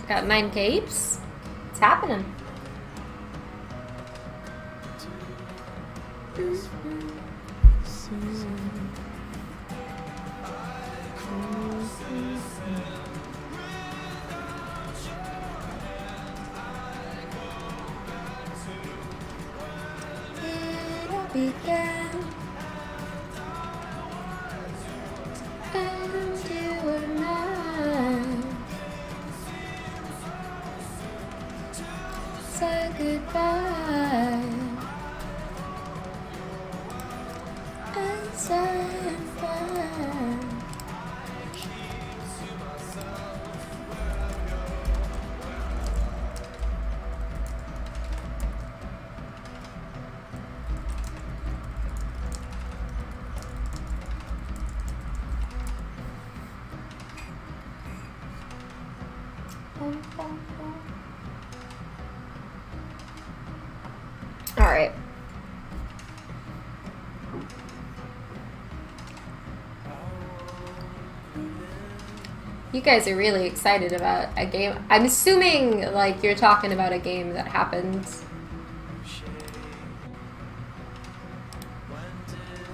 Got 9 capes. It's happening. It'll begin, and you and I say goodbye and say bye. All right. You guys are really excited about a game. I'm assuming, like, you're talking about a game that happened.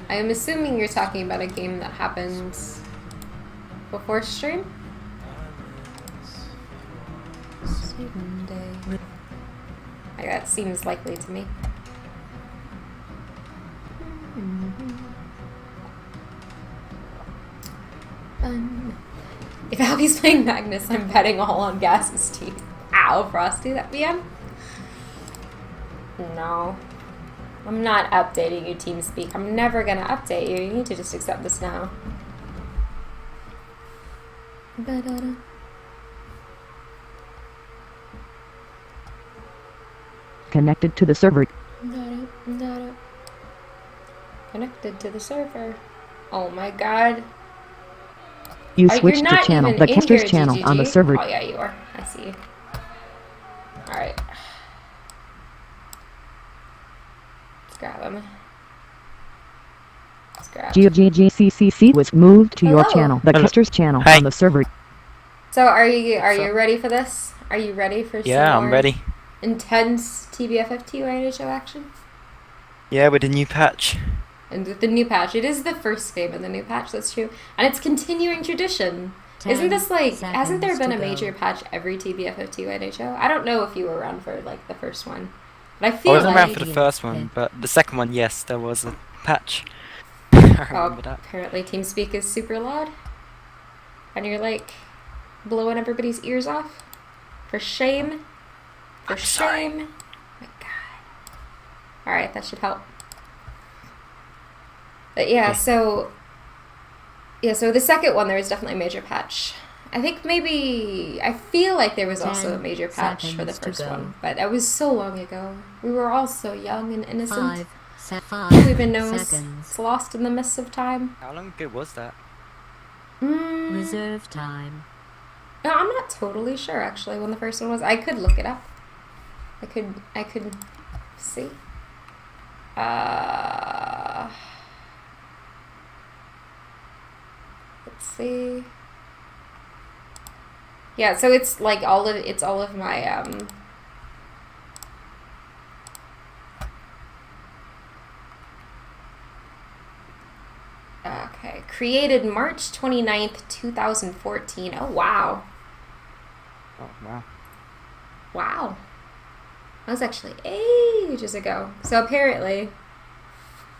I'm assuming you're talking about a game that happened before stream? Like, that seems likely to me. If Albie's playing Magnus, I'm betting all on Gas's team. Ow, Frosty, that VM? No. I'm not updating you, TeamSpeak. I'm never gonna update you. You need to just accept this now. Connected to the server. Connected to the server. Oh my god. You switched your channel, the caster's channel on the server. Oh yeah, you are. I see you. Alright. Let's grab him. Let's grab him. GGGCCC was moved to your Hello. channel, the caster's channel Hi. on the server. So are you ready for this? Are you ready for some Yeah, I'm more ready. intense TBFFTYNHO action? Yeah, with the new patch. And with the new patch, it is the first game in the new patch, that's true. And it's continuing tradition. Isn't this like, hasn't there been a major patch every TBFFTYNHO? I don't know if you were around for like the first one. But I I feel wasn't like... around for the first one, but the second one, yes, there was a patch. I remember that. Apparently TeamSpeak is super loud. And you're like blowing everybody's ears off. For shame. For sorry. shame. Oh my god. Alright, that should help. But yeah, Okay. so the second one, there was definitely a major patch. I think maybe, I feel like there was also a major patch for the first one, but that was so long ago. We were all so young and innocent. Who even knows? It's lost in the mists of time. How long ago was that? Reserve time. No, I'm not totally sure actually when the first one was. I could look it up. I could see. Let's see. Yeah, so it's like all of my okay, created March 29th, 2014. Oh wow. Oh, wow. Wow. That was actually ages ago. So apparently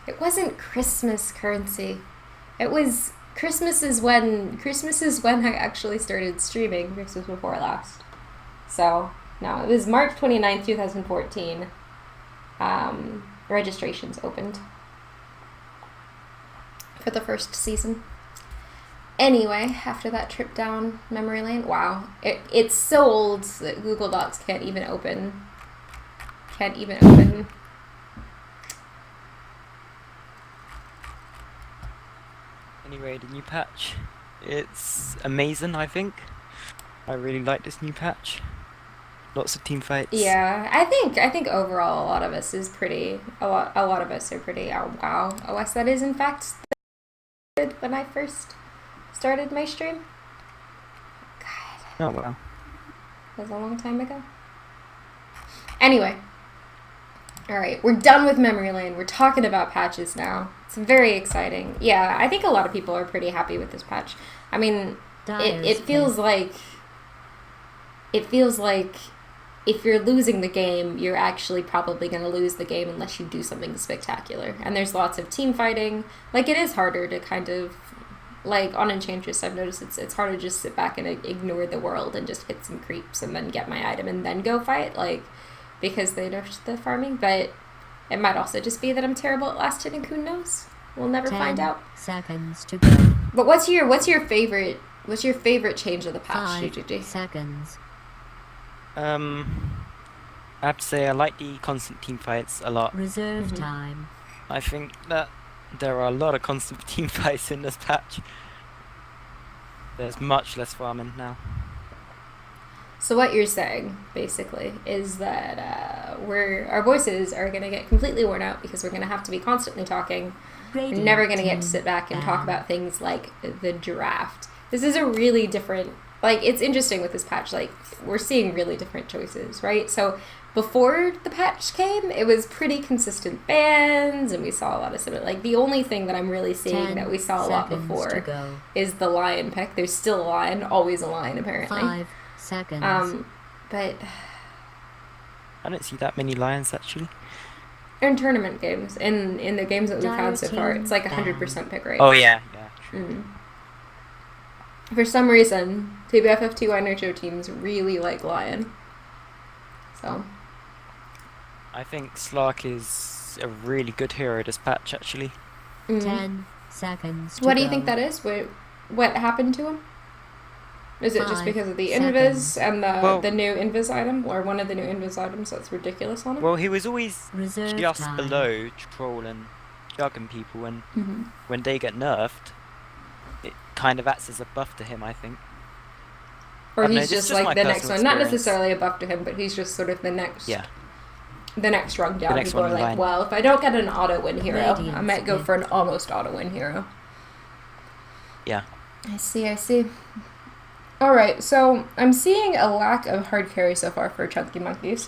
it wasn't Christmas currency. It was Christmas is when I actually started streaming, Christmas before last. So, no, it was March 29th, 2014. Registrations opened for the first season. Anyway, after that trip down memory lane, wow. It's so old that Google Docs can't even open. Anyway, the new patch. It's amazing, I think. I really like this new patch. Lots of team fights. Yeah, I think overall a lot of us is pretty. A lot of us are pretty. Oh wow, OS that is in fact good when I first started my stream. God. Oh, wow. That was a long time ago. Anyway. Alright, we're done with memory lane. We're talking about patches now. It's very exciting. Yeah, I think a lot of people are pretty happy with this patch. I mean, it feels like... It feels like if you're losing the game, you're actually probably going to lose the game unless you do something spectacular. And there's lots of team fighting. Like, it is harder to kind of... Like, on Enchantress, I've noticed it's harder to just sit back and ignore the world and just hit some creeps and then get my item and then go fight, like, because they nerfed the farming. But it might also just be that I'm terrible at last hit and who knows? We'll never find out. 10 seconds to go. But what's your favorite change of the patch, 5 GGG? seconds. I have to say I like the constant team fights a lot. Reserve time. I think that there are a lot of constant team fights in this patch. There's much less farming now. So what you're saying, basically, is that our voices are going to get completely worn out because we're going to have to be constantly talking. We're never going to get to sit back and talk about things like the draft. This is a really different... Like, it's interesting with this patch. Like, we're seeing really different choices, right? So before the patch came, it was pretty consistent bans, and we saw a lot of similar... Like, the only thing that I'm really seeing that we saw a lot before is the lion pick. There's still a lion, always a lion, apparently. 5 seconds. But... I don't see that many lions, actually. In tournament games, in the games that we've had so far, it's like 100% pick rate. Oh, yeah. Yeah, true. For some reason, TBFFTYNHO teams really like lion. So... I think Slark is a really good hero this patch, actually. 10 seconds. What do you think that is? What happened to him? Is it just because of the invis and the new invis item, or one of the new invis items that's ridiculous on him? Well, he was always Reserve just time. below Troll and Jugging people, and when they get nerfed, it kind of acts as a buff to him, I think. Or I don't know, he's this is just my like the next personal one. Not experience. necessarily a buff to him, but he's just sort of the next... Yeah. The next rung down. The next People one are in like, line. well, if I don't get an auto-win hero, I Radiance might go hit. for an almost auto-win hero. Yeah. I see. Alright, so I'm seeing a lack of hard carry so far for Chunky Monkeys.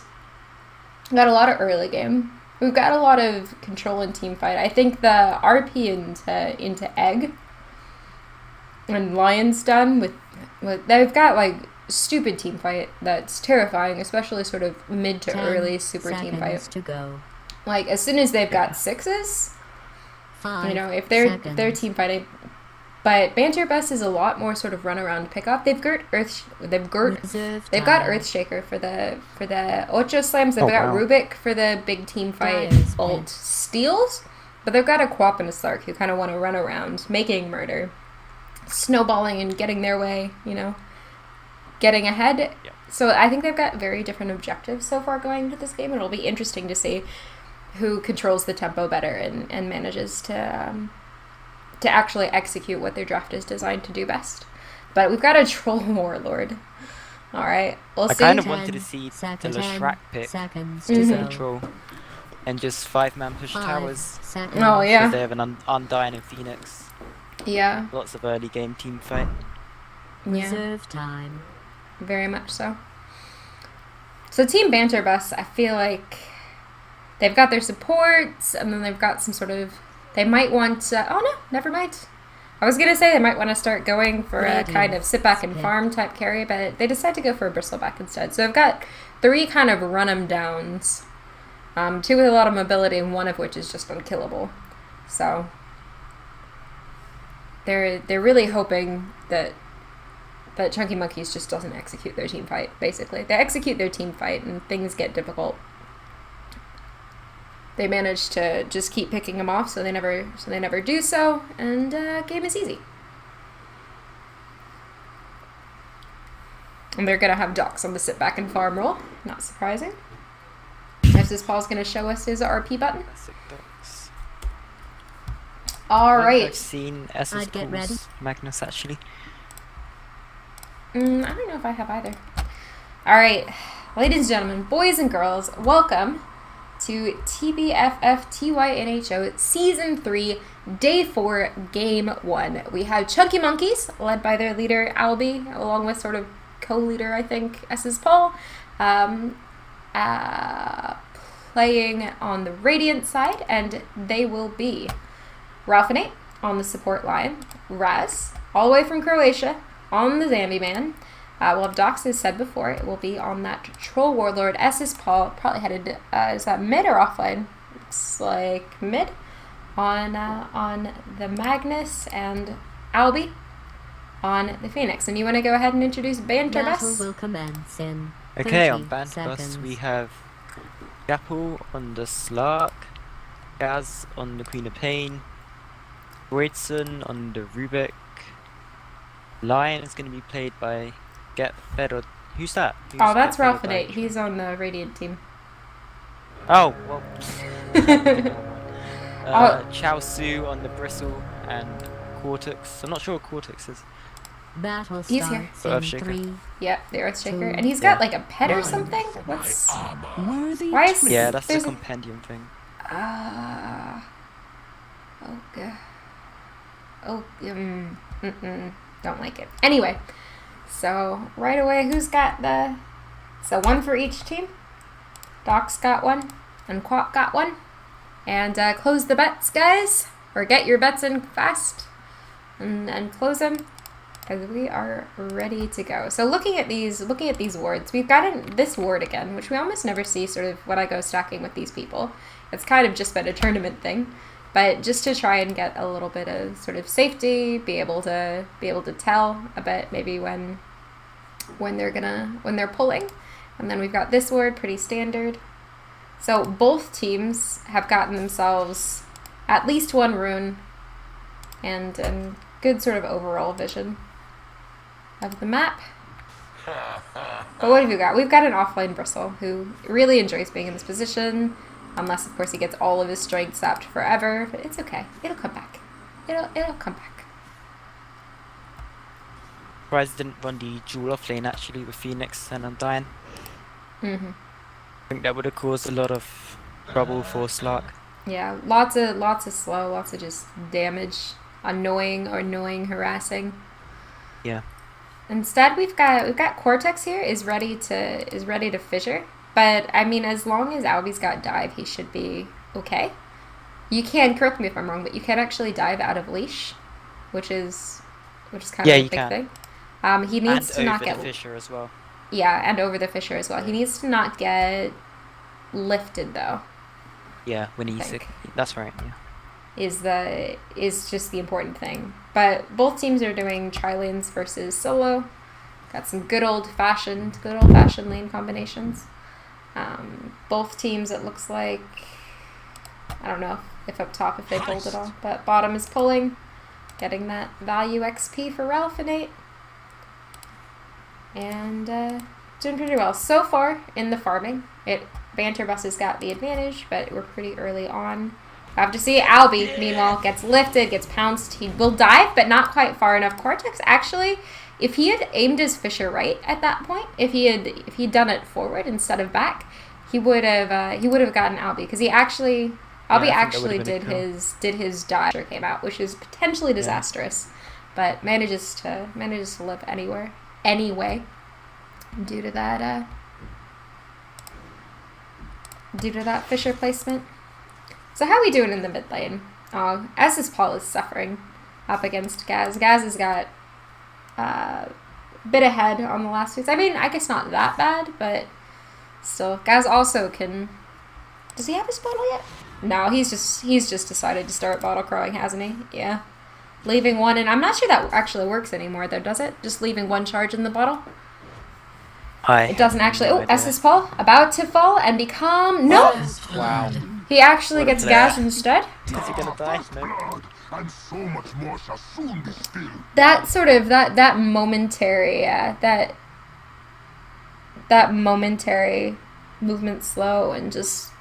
We've got a lot of early game. We've got a lot of control and team fight. I think the RP into Egg and Lion's done with they've got like stupid team fight that's terrifying, especially sort of mid to 10 early super team fight. to go. Like as soon as they've got 6s, 5 you know, if they're seconds. team fighting. But Banter Best is a lot more sort of run around pickup. They've got Earthshaker for the Ocho Slams. They've got Rubik for the big team fight bolt steals. But they've got a Quap and a Slark who kind of want to run around making murder, snowballing and getting their way, you know, getting ahead. Yep. So I think they've got very different objectives so far going into this game. It'll be interesting to see who controls the tempo better and manages to actually execute what their draft is designed to do best. But we've got a Troll Warlord. Alright, we'll see. I kind of wanted to see the 10 Leshrac pick seconds to to control and just 5-man push 5 towers. seconds. Oh, yeah. Because they have an Undying and Phoenix. Yeah. Lots of early game team fight. Yeah. Reserve time. Very much so. So Team Banter Bus, I feel like they've got their supports, and then they've got some sort of... They might want... oh, no, never mind. I was going to say they might want to start going for a kind of sit back and farm type carry, but they decide to go for a bristleback instead. So they've got 3 kind of run-em-downs. 2 with a lot of mobility, and 1 of which is just unkillable. So they're really hoping that Chunky Monkeys just doesn't execute their team fight, basically. They execute their team fight, and things get difficult. They manage to just keep picking them off, so they never do so, and game is easy. And they're gonna have Docs on the sit back and farm roll. Not surprising. Next is Paul's gonna show us his RP button. Classic dogs. All I've right. seen SS I'd get ready. Pools Magnus actually. I don't know if I have either. All right, ladies and gentlemen, boys and girls, welcome to TBFFTYNHO Season 3, Day 4, Game 1. We have Chunky Monkeys, led by their leader, Albie, along with sort of co-leader, I think, SS Paul. Playing on the Radiant side, and they will be Ralph and Nate on the support line, Raz, all the way from Croatia, on the Zambi Man. We'll have Dox, as said before, it will be on that Troll Warlord. SS Paul, probably headed, is that mid or offline? Looks like mid. On the Magnus, and Albie on the Phoenix. And you want to go ahead and introduce Banter Bus? Will commence in Okay, on Banter Bus we have Gapple on the Slark, Gaz on the Queen of Pain, Roydson on the Rubik. Lion is going to be played by Get Fed or who's that? Oh, that's Ralph and Nate. He's on the Radiant team. Oh, well. Chao Su on the Bristle and Cortex. I'm not sure what Cortex is. Battle He's here. starts in 3. Yeah, the Earthshaker. And he's got like a pet or something? What's... Why is... Yeah, that's the compendium thing. Okay. Oh, don't like it. Anyway, so right away, who's got the... So one for each team. Doc's got one, and Quack got one. And close the bets, guys. Or get your bets in fast. And close them. Because we are ready to go. So looking at these wards, we've got this ward again, which we almost never see sort of when I go stacking with these people. It's kind of just been a tournament thing. But just to try and get a little bit of sort of safety, be able to tell a bit maybe when they're pulling. And then we've got this ward, pretty standard. So both teams have gotten themselves at least one rune and good sort of overall vision of the map. But what have you got? We've got an offline Bristle who really enjoys being in this position. Unless, of course, he gets all of his strength sapped forever. But it's okay. It'll come back. It'll come back. Surprised didn't run the duel off lane, actually, with Phoenix and Undyne. Mm-hmm. I think that would have caused a lot of trouble for Slark. Yeah, lots of slow, lots of just damage. Annoying, harassing. Yeah. Instead, we've got Cortex here is ready to fissure. But I mean, as long as Albie's got dive, he should be okay. You can, correct me if I'm wrong, but you can actually dive out of leash, which is kind of a big thing. He needs to not get over the fissure as well. Yeah, and over the fissure as well. He needs to not get lifted though. Yeah, when he's sick. That's right. Yeah. Is just the important thing. But both teams are doing tri-lanes versus solo. Got some good old fashioned lane combinations. Both teams, it looks like, I don't know if up top if they pulled it all, but bottom is pulling, getting that value XP for Ralph and Nate, and doing pretty well so far in the farming. Banter Bus has got the advantage, but we're pretty early on. I have to see Albie, meanwhile, gets lifted, gets pounced. He will dive, but not quite far enough. Cortex actually, if he had aimed his fissure right at that point, if he'd done it forward instead of back, he would have gotten Albie, because Albie actually did his dive after it came out, which is potentially disastrous, but manages to live anyway due to that fissure placement. So how are we doing in the mid lane? SS Paul is suffering up against Gaz. Gaz has got a bit ahead on the last weeks. I mean, I guess not that bad, but still. Gaz also can... Does he have his bottle yet? No, he's just decided to start bottle crowing, hasn't he? Yeah. Leaving one, and I'm not sure that actually works anymore, though, does it? Just leaving one charge in the bottle? It doesn't actually... Oh, SS Paul about to fall and become... No! Wow. He actually gets Gaz instead. Is he gonna die? No. And so much more shall soon be still. That sort of that momentary that momentary movement slow and just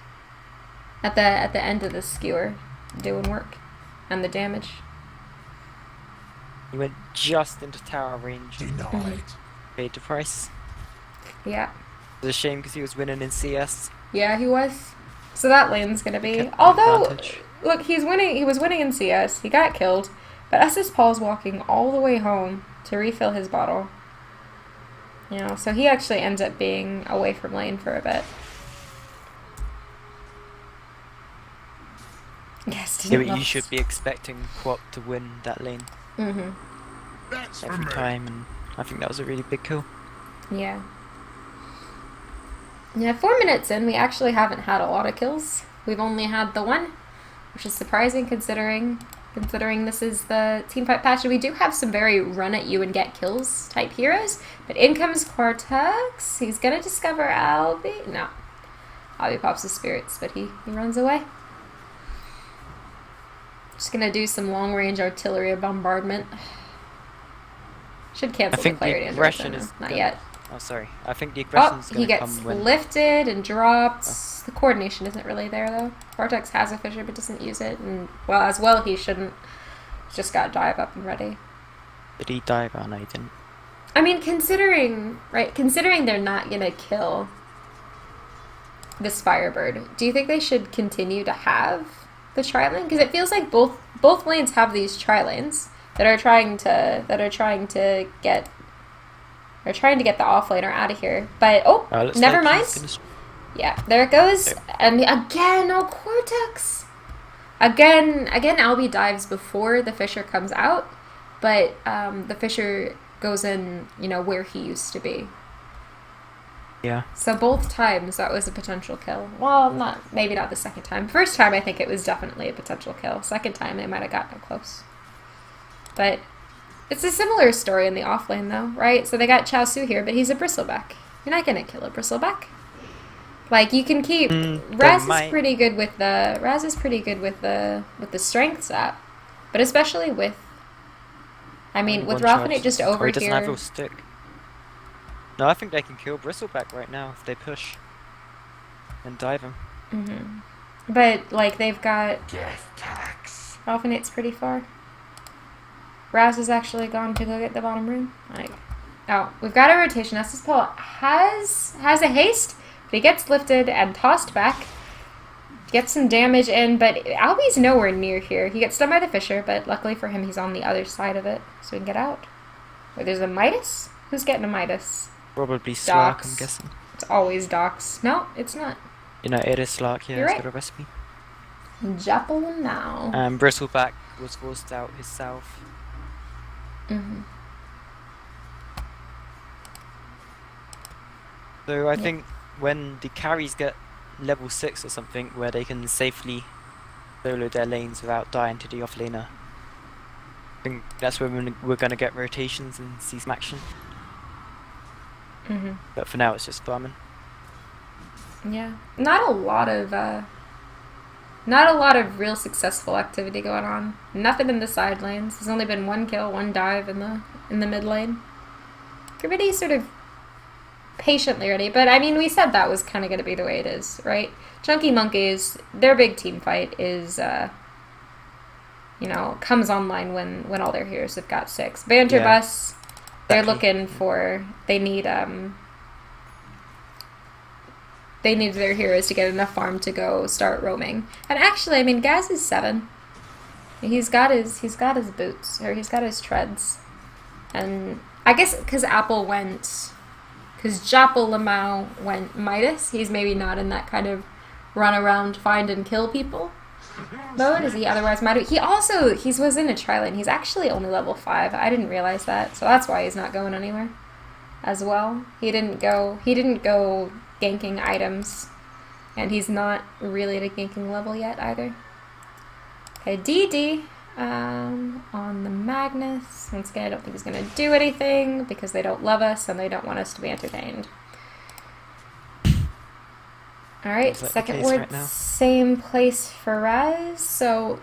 at the end of the skewer doing work and the damage. He went just into tower range. Denied. Paid the price. Yeah. It's a shame because he was winning in CS. Yeah, he was. So that lane's gonna be. Kept the Although, advantage. look, he's winning. He was winning in CS. He got killed, but SS Paul's walking all the way home to refill his bottle. You know, so he actually ends up being away from lane for a bit. Yes, Yeah, but you should be expecting Quap to win that lane That's for every me. time, and I think that was a really big kill. Yeah. Yeah, 4 minutes in, we actually haven't had a lot of kills. We've only had the one, which is surprising considering this is the teamfight patch. We do have some very run at you and get kills type heroes, but in comes Cortex. He's gonna discover Albie. No. Albie pops his spirits, but he runs away. Just gonna do some long range artillery bombardment. Should cancel the clarity the under aggression it, is not gonna- yet. Oh, sorry. I think the aggression's He gonna gets come when... lifted and dropped. The coordination isn't really there though. Cortex has a Fissure but doesn't use it, and well he shouldn't. He's just got dive up and ready. Did he dive? Oh, no, he didn't. I mean, considering they're not gonna kill this Firebird, do you think they should continue to have the tri-lane? Because it feels like both lanes have these tri-lanes that are trying to get the offlaner out of here. But Looks never like mind. he's gonna- Yeah, there it goes. And again, Cortex. Again, Albie dives before the Fissure comes out, but the Fissure goes in, where he used to be. Yeah. So both times that was a potential kill. Well, maybe not the second time. First time I think it was definitely a potential kill. Second time they might have gotten close. But it's a similar story in the offlane though, right? So they got Chao Su here, but he's a bristleback. You're not gonna kill a bristleback. Like you can keep Raz is pretty good with the strength stat, but especially with with Raffinate just over he doesn't here. have a stick. No, I think they can kill Bristleback right now if they push and dive him. But like they've got Death tax. Raffinate's pretty far. Raz has actually gone to go get the bottom room. We've got a rotation. Estes Paul has a haste. But he gets lifted and tossed back. Gets some damage in, but Albie's nowhere near here. He gets stunned by the Fissure, but luckily for him, he's on the other side of it, so we can get out. Wait, there's a Midas? Who's getting a Midas? Probably Slark, Docs. I'm guessing. It's always Docs. No, it's not. It is Slark, yeah, You're it's right. got a recipe. Japple now. Bristleback was forced out himself. So I think when the carries get level 6 or something, where they can safely solo their lanes without dying to the offlaner, I think that's when we're going to get rotations and see some action. But for now it's just farming. Yeah. Not a lot of real successful activity going on. Nothing in the side lanes. There's only been one kill, one dive in the mid lane. Everybody's sort of patiently ready, but I mean, we said that was kind of going to be the way it is, right? Chunky Monkeys, their big team fight is, comes online when all their heroes have got 6. Banter Bus, they're looking for, they need their heroes to get enough farm to go start roaming. And actually, I mean, Gaz is 7. He's got his boots, or he's got his treads. And I guess because Japple Lamau went Midas, he's maybe not in that kind of run around, find and kill people mode as he otherwise might have. He was in a tri-lane. He's actually only level 5. I didn't realize that, so that's why he's not going anywhere as well. He didn't go ganking items, and he's not really at a ganking level yet either. Okay, DD on the Magnus. Once again, I don't think he's going to do anything because they don't love us and they don't want us to be entertained. Alright, second ward, right same place for Raz. So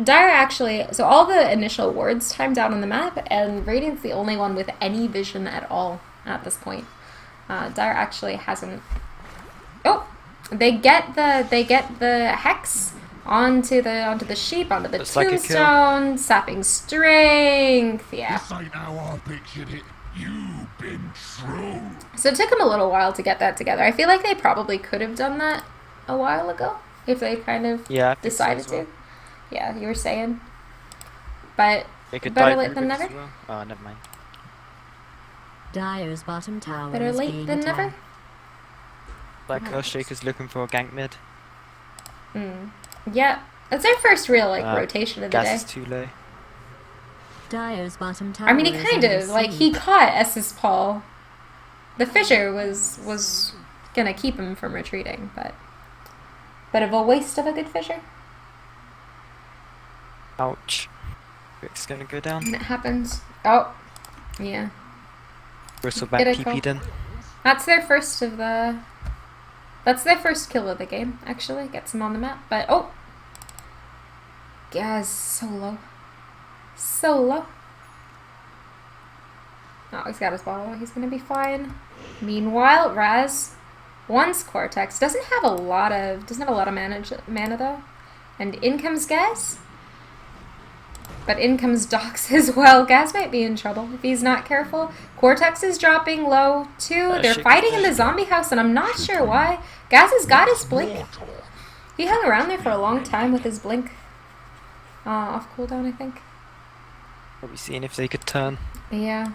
so all the initial wards timed out on the map, and Radiant's the only one with any vision at all at this point. Dire actually hasn't. Oh, they get the hex onto the sheep, onto the tombstone, sapping strength. Yeah. This ain't how I pictured it. You've been true. So it took them a little while to get that together. I feel like they probably could have done that a while ago if they kind of decided to. Yeah, you were saying. But they could better late than never. well. Oh, never mind. Dyer's bottom tower Better is late being than never. attacked. Like Earthshaker's looking for a gank mid. Yeah, that's our first real like rotation of the Gas day. is too low. Dyer's bottom tower I mean, he is kind under of like he siege. caught S's Paul. The Fissure was gonna keep him from retreating, but bit of a waste of a good Fissure. Ouch. Rick's gonna go down. And it happens. Oh, yeah. Bristleback Get a TP'd kill. in. That's their first of the. That's their first kill of the game. Actually, gets them on the map. But oh, Gaz so low, so low. Oh, he's got his bottle. He's gonna be fine. Meanwhile, Raz wants Cortex. Doesn't have a lot of mana though. And in comes Gaz. But in comes Dox as well. Gaz might be in trouble if he's not careful. Cortex is dropping low too. They're fighting in the zombie house, and I'm not sure why. Gaz has got his blink. He hung around there for a long time with his blink off cooldown, I think. Probably seeing if they could turn. Yeah.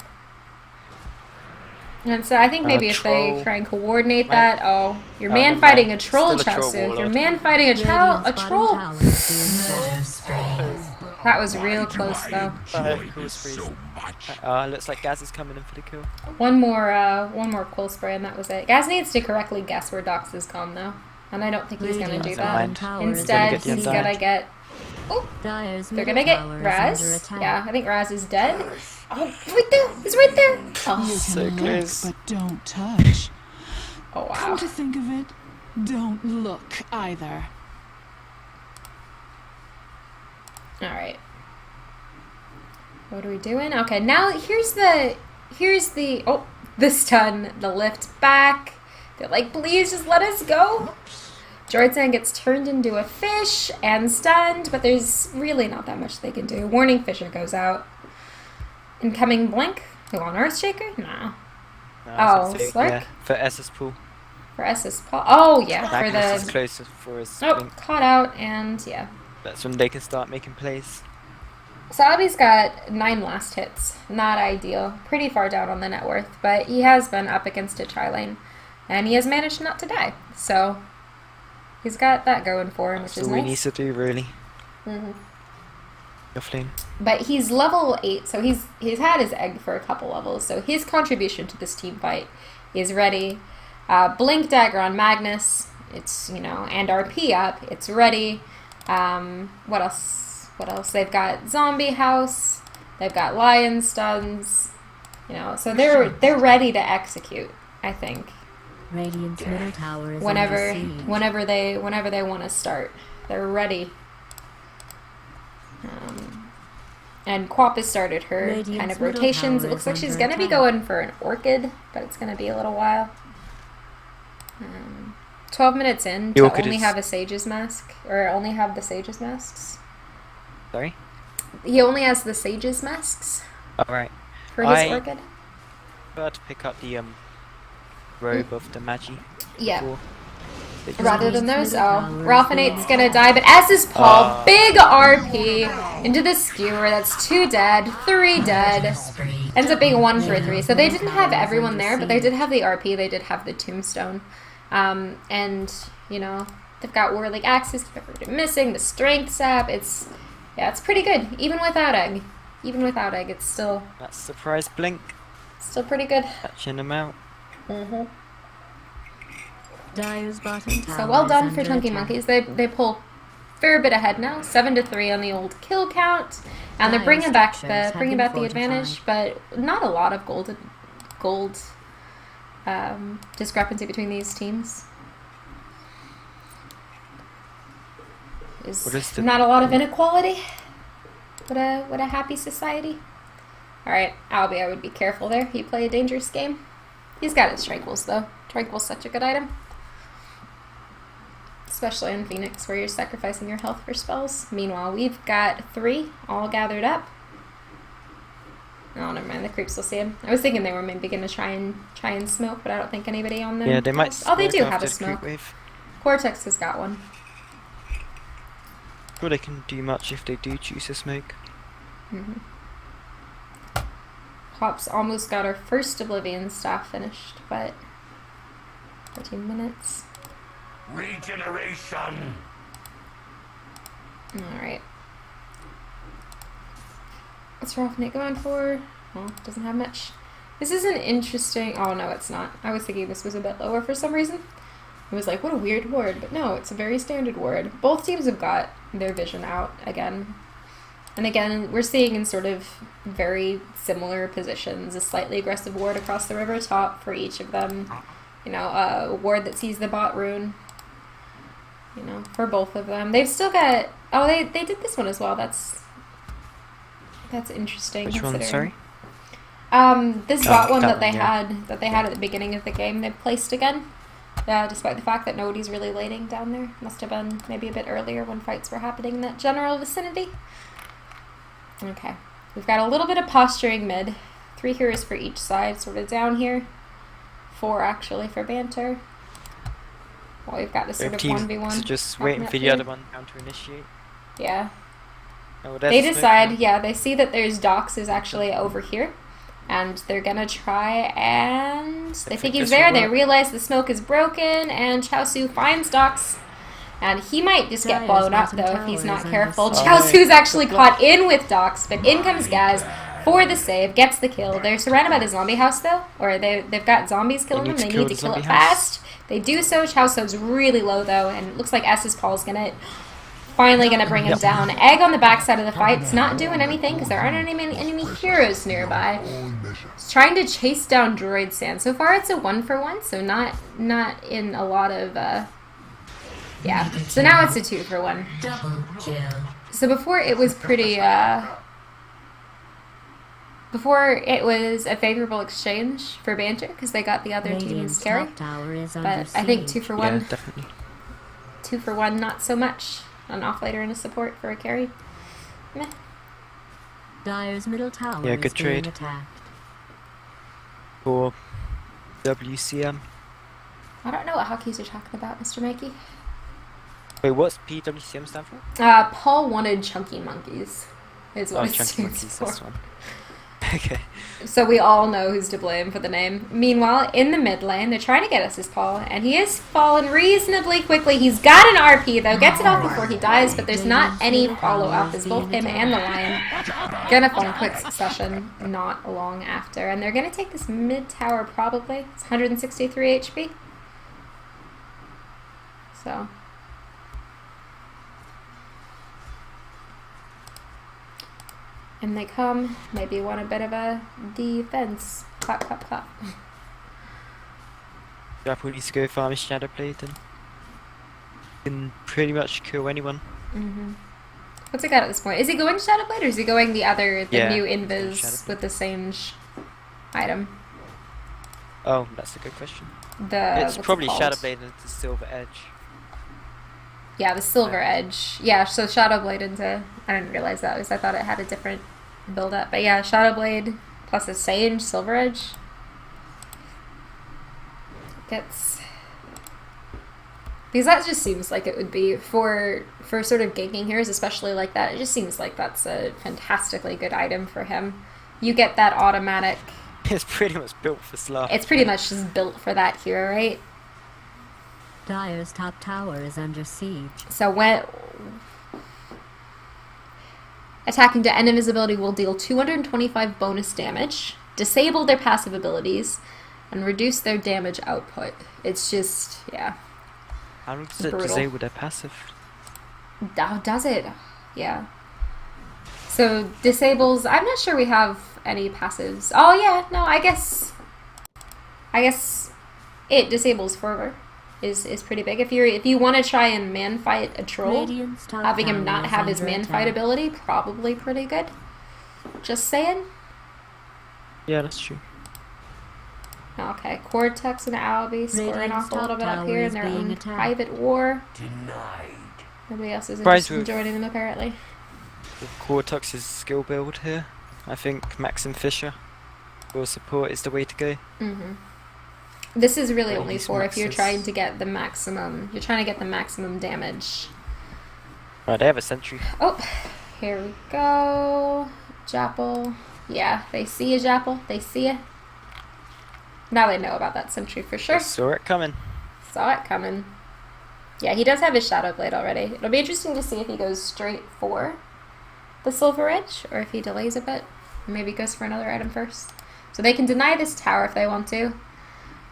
And so I think maybe if they troll. try and coordinate Right. that. Oh, your Oh, man never fighting a mind. troll, Still a troll Chasu. Your warlord. man fighting a Radiant's troll. bottom tower is being attacked. That was real close though. Enjoy Cool this freeze. so much. Looks like Gaz is coming in for the kill. One more quill spray and that was it. Gaz needs to correctly guess where Dox is gone though, and I don't think he's gonna do Radiant's that. bottom tower is Instead, under he's siege. gonna get. Oh, Dyer's they're middle gonna get tower is under Raz. attack. Yeah, I think Raz is dead. Oh, right there! He's right there. You Oh, can So look, close. but don't touch. oh wow. Come to think of it, don't look either. All right. What are we doing? Okay, now here's the oh, the stun, the lift back. They're like, please just let us go. Jordan gets turned into a fish and stunned, but there's really not that much they can do. Warning Fissure goes out. Incoming blink. Who on Earthshaker? Nah. Oh, Slark? Yeah, for SS pool. For SS Paul. Oh yeah, for Magnus is the. closer for his Oh, blink. caught out and yeah. That's when they can start making plays. Salabi's got 9 last hits. Not ideal. Pretty far down on the net worth, but he has been up against a tri-lane. And he has managed not to die. So, he's got that going for him, which That's is all he nice. needs to do, really. Mhm. Definitely. But he's level 8, so he's had his egg for a couple levels. So his contribution to this team fight is ready. Blink Dagger on Magnus. It's, and RP up. It's ready. What else? What else? They've got Zombie House. They've got Lion Stuns. So they're ready to execute, I think. Radiant's middle tower is Whenever under siege. whenever they want to start. They're ready. And Quap has started her Radiant's kind of middle rotations. tower It looks is like she's under going to be attack. going for an Orchid, but it's going to be a little while. 12 minutes in The to Orchid only is- have a Sage's Mask, or only have the Sage's Masks. Sorry? He only has the Sage's Masks Alright. for his I- Orchid. About to pick up the robe of the Magi. Yeah. before they just- Rather than those, Middle oh, tower is Ralphinate's being gonna die, but as is Paul, Oh. big RP into the skewer. That's 2 dead, 3 dead. Ends up being 1 for 3. So they didn't have everyone there, but they did have the RP. They did have the Tombstone, and they've got Warlike Axes, keep everything missing, the Strength Sap. It's pretty good, even without Egg. Even without Egg, it's still That's surprise blink. pretty good. Catching them out. Dyer's bottom tower So well is done for under Chunky attack. Monkeys. They pull a fair bit ahead now, 7-3 on the old kill count, and they're Dire bringing back structures have been the fortified. advantage, but not a lot of gold discrepancy between these teams. What is the- Not a lot of inequality. What a happy society. All right, Albie, I would be careful there. He played a dangerous game. He's got his Tranquils though. Tranquil's such a good item. Especially in Phoenix, where you're sacrificing your health for spells. Meanwhile, we've got 3 all gathered up. Oh, never mind. The creeps will see him. I was thinking they were maybe going to try and smoke, but I don't think anybody on them. Yeah, they might. does. Oh, they smoke do have after a the creep smoke. wave. Cortex has got one. Sure, they can do much if they do choose to smoke. Hop's almost got our first Oblivion staff finished, but 14 minutes. Regeneration. Alright. What's Roughneck going for? Well, doesn't have much. This is an interesting... Oh, no, it's not. I was thinking this was a bit lower for some reason. I was like, what a weird ward. But no, it's a very standard ward. Both teams have got their vision out again. And again, we're seeing in sort of very similar positions a slightly aggressive ward across the river top for each of them. You know, a ward that sees the bot rune. You know, for both of them. They've still got... Oh, they did this one as well. That's interesting. Which one, sorry? This bot one that they yeah. had at the beginning of the game, they placed again. Despite the fact that nobody's really laning down there. Must have been maybe a bit earlier when fights were happening in that general vicinity. Okay. We've got a little bit of posturing mid. 3 heroes for each side, sort of down here. 4 actually for Banter. Well, we've got this sort of 1v1. So just waiting for the other one down to initiate. Yeah. Oh, They decide, yeah, they see that there's Dox is actually over here. And they're gonna try and... They think he's there, they realize the smoke is broken, and Chaosu finds Dox. And he might just get blown up, though, if he's not careful. Chaosu's actually caught in with Dox, but in comes Gaz for the save, gets the kill. They're surrounded by the zombie house, though, or they've got zombies killing them. They need to kill it fast. They do so. Chaosu's really low, though, and it looks like S's Paul's finally gonna bring him down. Egg on the backside of the fight. It's not doing anything because there aren't any enemy heroes nearby. It's trying to chase down Droid Sand. So far it's a 1-for-1, so not in a lot of yeah. So now it's a 2-for-1. So before it was pretty before it was a favorable exchange for Banter because they got the other team's carry. But I think 2-for-1. Yeah, definitely. 2-for-1, not so much. An offlaner and a support for a carry. Meh. Dire's middle tower Yeah, good is being trade. attacked. For WCM. I don't know what hockeys you're talking about, Mr. Mikey. Wait, what's PWCM stand for? Paul wanted Chunky Monkeys, is what it Chunky stands Monkeys, for. this one. Okay. So we all know who's to blame for the name. Meanwhile, in the mid lane, they're trying to get us as Paul, and he is fallen reasonably quickly. He's got an RP, though, gets it off before he dies, but there's not any follow-up, as both him and the Lion gonna fall in quick succession not long after. And they're gonna take this mid tower, probably. It's 163 HP. So... And they come, maybe want a bit of a defense. Clap, clap, clap. Do I probably need to go farm his Shadow Blade and can pretty much kill anyone. What's it got at this point? Is he going Shadow Blade or is he going the Yeah, new Shadow Invis Blade. with the same item? Oh, that's a good question. What's It's probably it called? Shadow Blade into Silver Edge. Yeah, the Silver Edge. Yeah, so Shadow Blade into... I didn't realize that because I thought it had a different build up. But yeah, Shadow Blade plus a Sage, Silver Edge. Gets... Because that just seems like it would be for sort of ganking heroes, especially like that. It just seems like that's a fantastically good item for him. You get that automatic... It's pretty much built for Slav. It's pretty much just built for that hero, right? Dire's top tower is under siege. So when... Attacking to end invisibility will deal 225 bonus damage, disable their passive abilities, and reduce their damage output. It's just, yeah. How does it brutal. disable their passive? Oh, does it? Yeah. So disables... I'm not sure we have any passives. Oh yeah, no, I guess it disables fervor is pretty big. If you want to try and man fight a troll, Radiant's top having him tower not is have his under man attack. fight ability, probably pretty good. Just saying. Yeah, that's true. Okay, Cortex and Albie scoring Radiant's off a little top bit up tower here in is their being own attacked. private war. Denied. Nobody else is Surprised interested in with- joining them, apparently. With Cortox's skill build here, I think Maxim Fisher for support is the way to go. This is really But only these for if you're maxes- trying to get the maximum. You're trying to get the maximum damage. Right, they have a sentry. Oh, here we go. Japple. Yeah, they see you, Japple. They see you. Now they know about that sentry for sure. I saw it coming. Saw it coming. Yeah, he does have his Shadow Blade already. It'll be interesting to see if he goes straight for the Silver Edge, or if he delays a bit. Maybe goes for another item first. So they can deny this tower if they want to.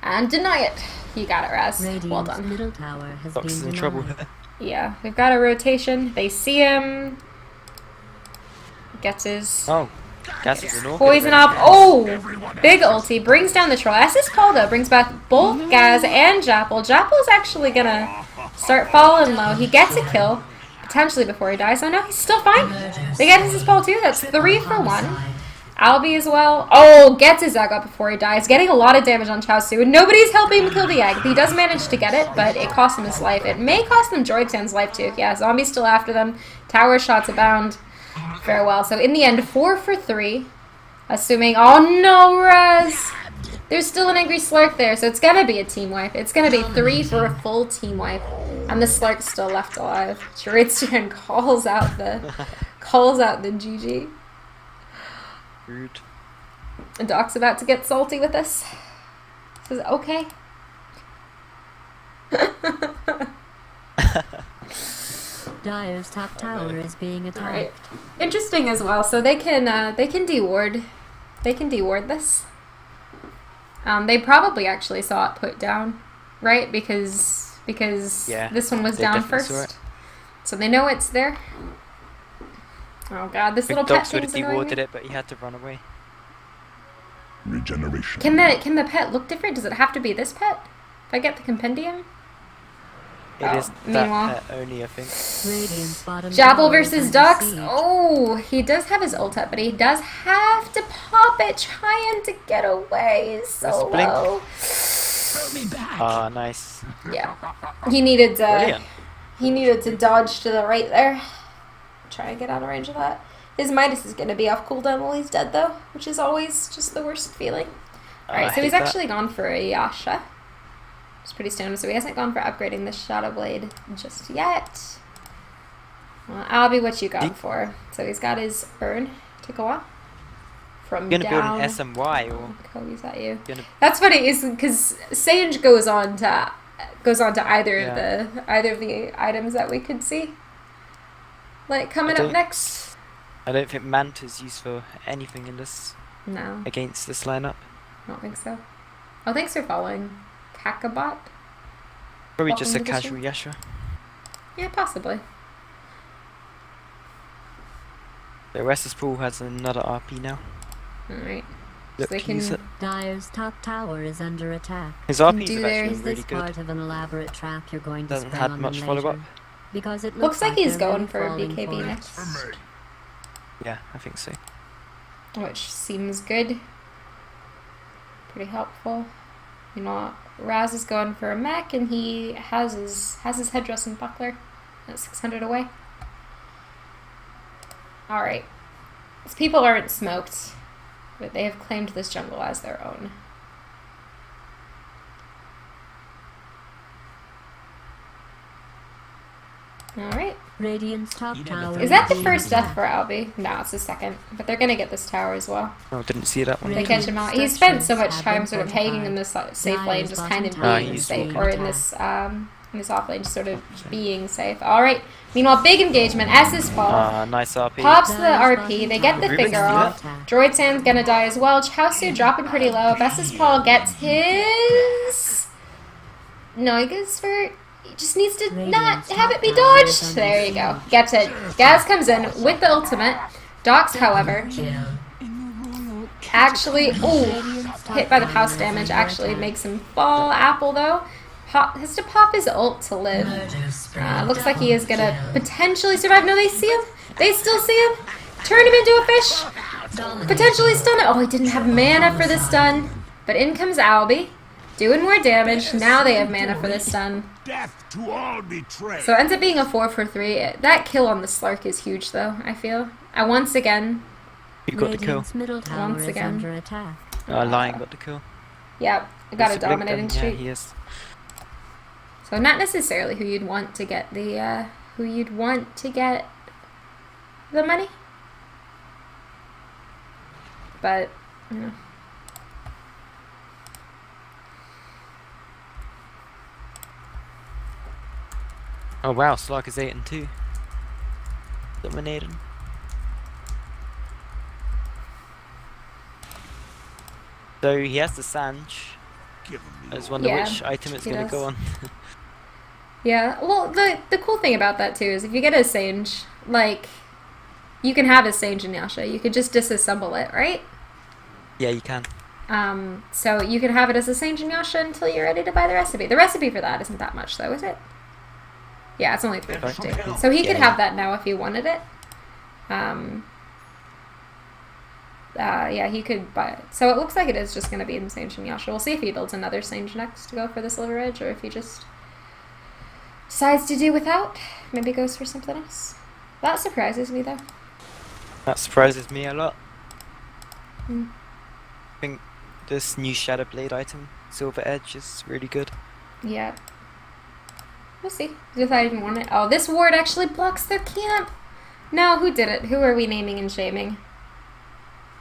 And deny it. You got it, Raz. Radiant's Well done. middle tower has Fox is been in denied. trouble. Yeah, we've got a rotation. They see him. Gets his Oh, Gas is an orchid. poison up. Oh! Big ulti. Brings down the troll. As his call, though, brings back both Gaz and Japple. Japple's actually gonna start falling low. He gets a kill. Potentially before he dies. Oh no, he's still fine. They get his ball too. That's 3 for 1. Albie as well. Oh, gets his egg up before he dies. Getting a lot of damage on Chaozu. And nobody's helping him kill the egg. He does manage to get it, but it costs him his life. It may cost them Droidsan's life too. Yeah, zombies still after them. Tower shots abound. Farewell. So in the end, 4 for 3. Assuming... Oh no, Raz! There's still an angry Slurk there, so it's gonna be a team wipe. It's gonna be 3 for a full team wipe. And the Slurk's still left alive. Droidsan calls out the GG. Rude. And Doc's about to get salty with us. Says, okay. Dire's top tower is being attacked. Alright. Interesting as well. So they can deward. They can deward this. They probably actually saw it put down, right? Because Yeah, this one was they down definitely saw first. it. So they know it's there. Oh god, this Big little pet Dogs would have thing's annoying dewarded me. it, but he had to run away. Regeneration. Can the pet look different? Does it have to be this pet? If I get the compendium? It Oh, is meanwhile. that pet only, I think. Radiant's bottom Jabble tower is versus under Ducks. siege. Oh, he does have his ult up, but he does have to pop it, trying to get away. He's so Nice blink. low. Throw me back. Ah, nice. Yeah, he needed Brilliant. to dodge to the right there. Try and get out of range of that. His Midas is going to be off cooldown while he's dead, though, which is always just the worst feeling. Alright, so hate he's that. actually gone for a Yasha. It's pretty standard, so he hasn't gone for upgrading the Shadow Blade just yet. Well, Albie, what you gone for? So he's got his urn. Took a while. From You're gonna build down. an SMY or Kobe's at you. you're gonna That's funny, is because Sage goes on to either Yeah. of the items that we could see. Like coming I up don't- next. I don't think Manta's used for anything in this No, against this lineup. I don't think so. Oh, thanks for following. Kakabot? Probably Welcome just a to the casual stream. Yasha. Yeah, possibly. The Restless Pool has another RP now. Alright. Look, they can- use it. Dire's top tower is under attack. His RPs do have their- actually Is really this good. part of an elaborate trap you're going to Doesn't spring have on much them follow-up. later? Because it Looks like he's they're going really for falling BKB for it. next. For me. Yeah, I think so. Which seems good. Pretty helpful. You know, Raz is going for a mech, and he has his headdress and buckler at 600 away. Alright. These people aren't smoked, but they have claimed this jungle as their own. Alright. Radiant's top tower Is that the being first death attacked. for Albie? No, it's the second. But they're gonna get this tower as well. Oh, didn't see that one. They catch him out. He spent so much time sort of hanging in this safe lane, just kind of Ah, being he's safe, walking. or in this off lane, just sort of being safe. All right. Meanwhile, big engagement. Essus Paul Ah, nice RP. pops the RP. They get the Rubik's finger do off. Droidsan's gonna die as well. Chaozu dropping pretty low. Essus Paul gets his. No, he goes for. He just needs to not have it be dodged. There you go. Gets it. Gaz comes in with the ultimate. Docs, however, actually, hit by the house damage actually makes him fall. Apple, though, has to pop his ult to live. Looks like he is going to potentially survive. No, they see him. They still see him. Turn him into a fish. Potentially stun it. Oh, he didn't have mana for the stun. But in comes Albie, doing more damage. Now they have mana for the stun. Death to all betray. So it ends up being a 4 for 3. That kill on the Slark is huge, though, I feel. Once again, You got the kill. Radiant's middle tower Once is again. under attack. Lion got the kill. yeah, I got a Mr. Blink dominating then, yeah, streak. he is. So not necessarily who you'd want to get the money. but you know. Oh wow, Slark is 8-2. Dominating. So he has the Sanj. Give him I the just wonder Yeah, which item it's he gonna does. go on. Yeah, well, the cool thing about that too is if you get a Sange, like, you can have a Sange and Yasha. You could just disassemble it, right? Yeah, you can. So you can have it as a Sange and Yasha until you're ready to buy the recipe. The recipe for that isn't that much, though, is it? Yeah, it's only $3.50. So he could have that now if he wanted it. Yeah, he could buy it. So it looks like it is just going to be in Sange and Yasha. We'll see if he builds another Sange next to go for the Silver Edge, or if he just decides to do without. Maybe goes for something else. That surprises me, though. That surprises me a lot. Mm. I think this new Shadow Blade item, Silver Edge, is really good. Yeah. We'll see. If I didn't want it. Oh, this ward actually blocks their camp. No, who did it? Who are we naming and shaming?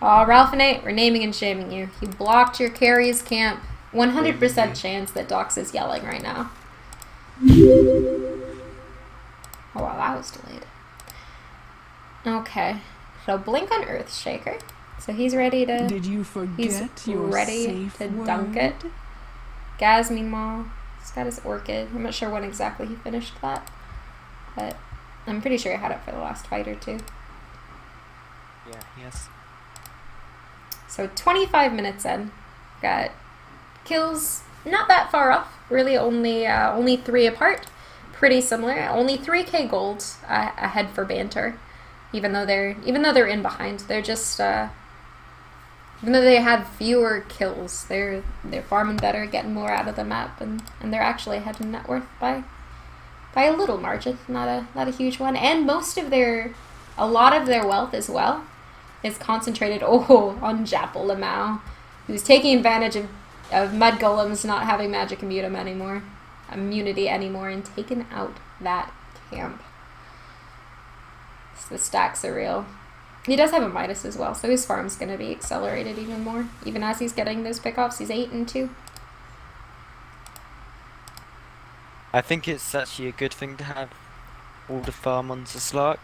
Oh, Ralph and Nate, we're naming and shaming you. You blocked your carry's camp. 100% chance that Dox is yelling right now. Oh, wow, that was delayed. Okay. So blink on Earthshaker. So he's ready to... Did you He's forget your ready safe to word? dunk it. Gaz, meanwhile, he's got his Orchid. I'm not sure when exactly he finished that. But I'm pretty sure he had it for the last fight or two. Yeah, yes. So 25 minutes in. Got kills not that far off. Really only 3 apart. Pretty similar. Only 3k gold ahead for Banter. Even though they're in behind. They're just even though they had fewer kills, they're farming better, getting more out of the map, and they're actually ahead in net worth by a little margin, not a huge one. And a lot of their wealth as well is concentrated on Japple Lamau, who's taking advantage of Mud Golems not having magic immunity anymore, and taking out that camp. So the stacks are real. He does have a Midas as well, so his farm's going to be accelerated even more. Even as he's getting those pickoffs, he's 8-2. I think it's actually a good thing to have all the farm on Slark.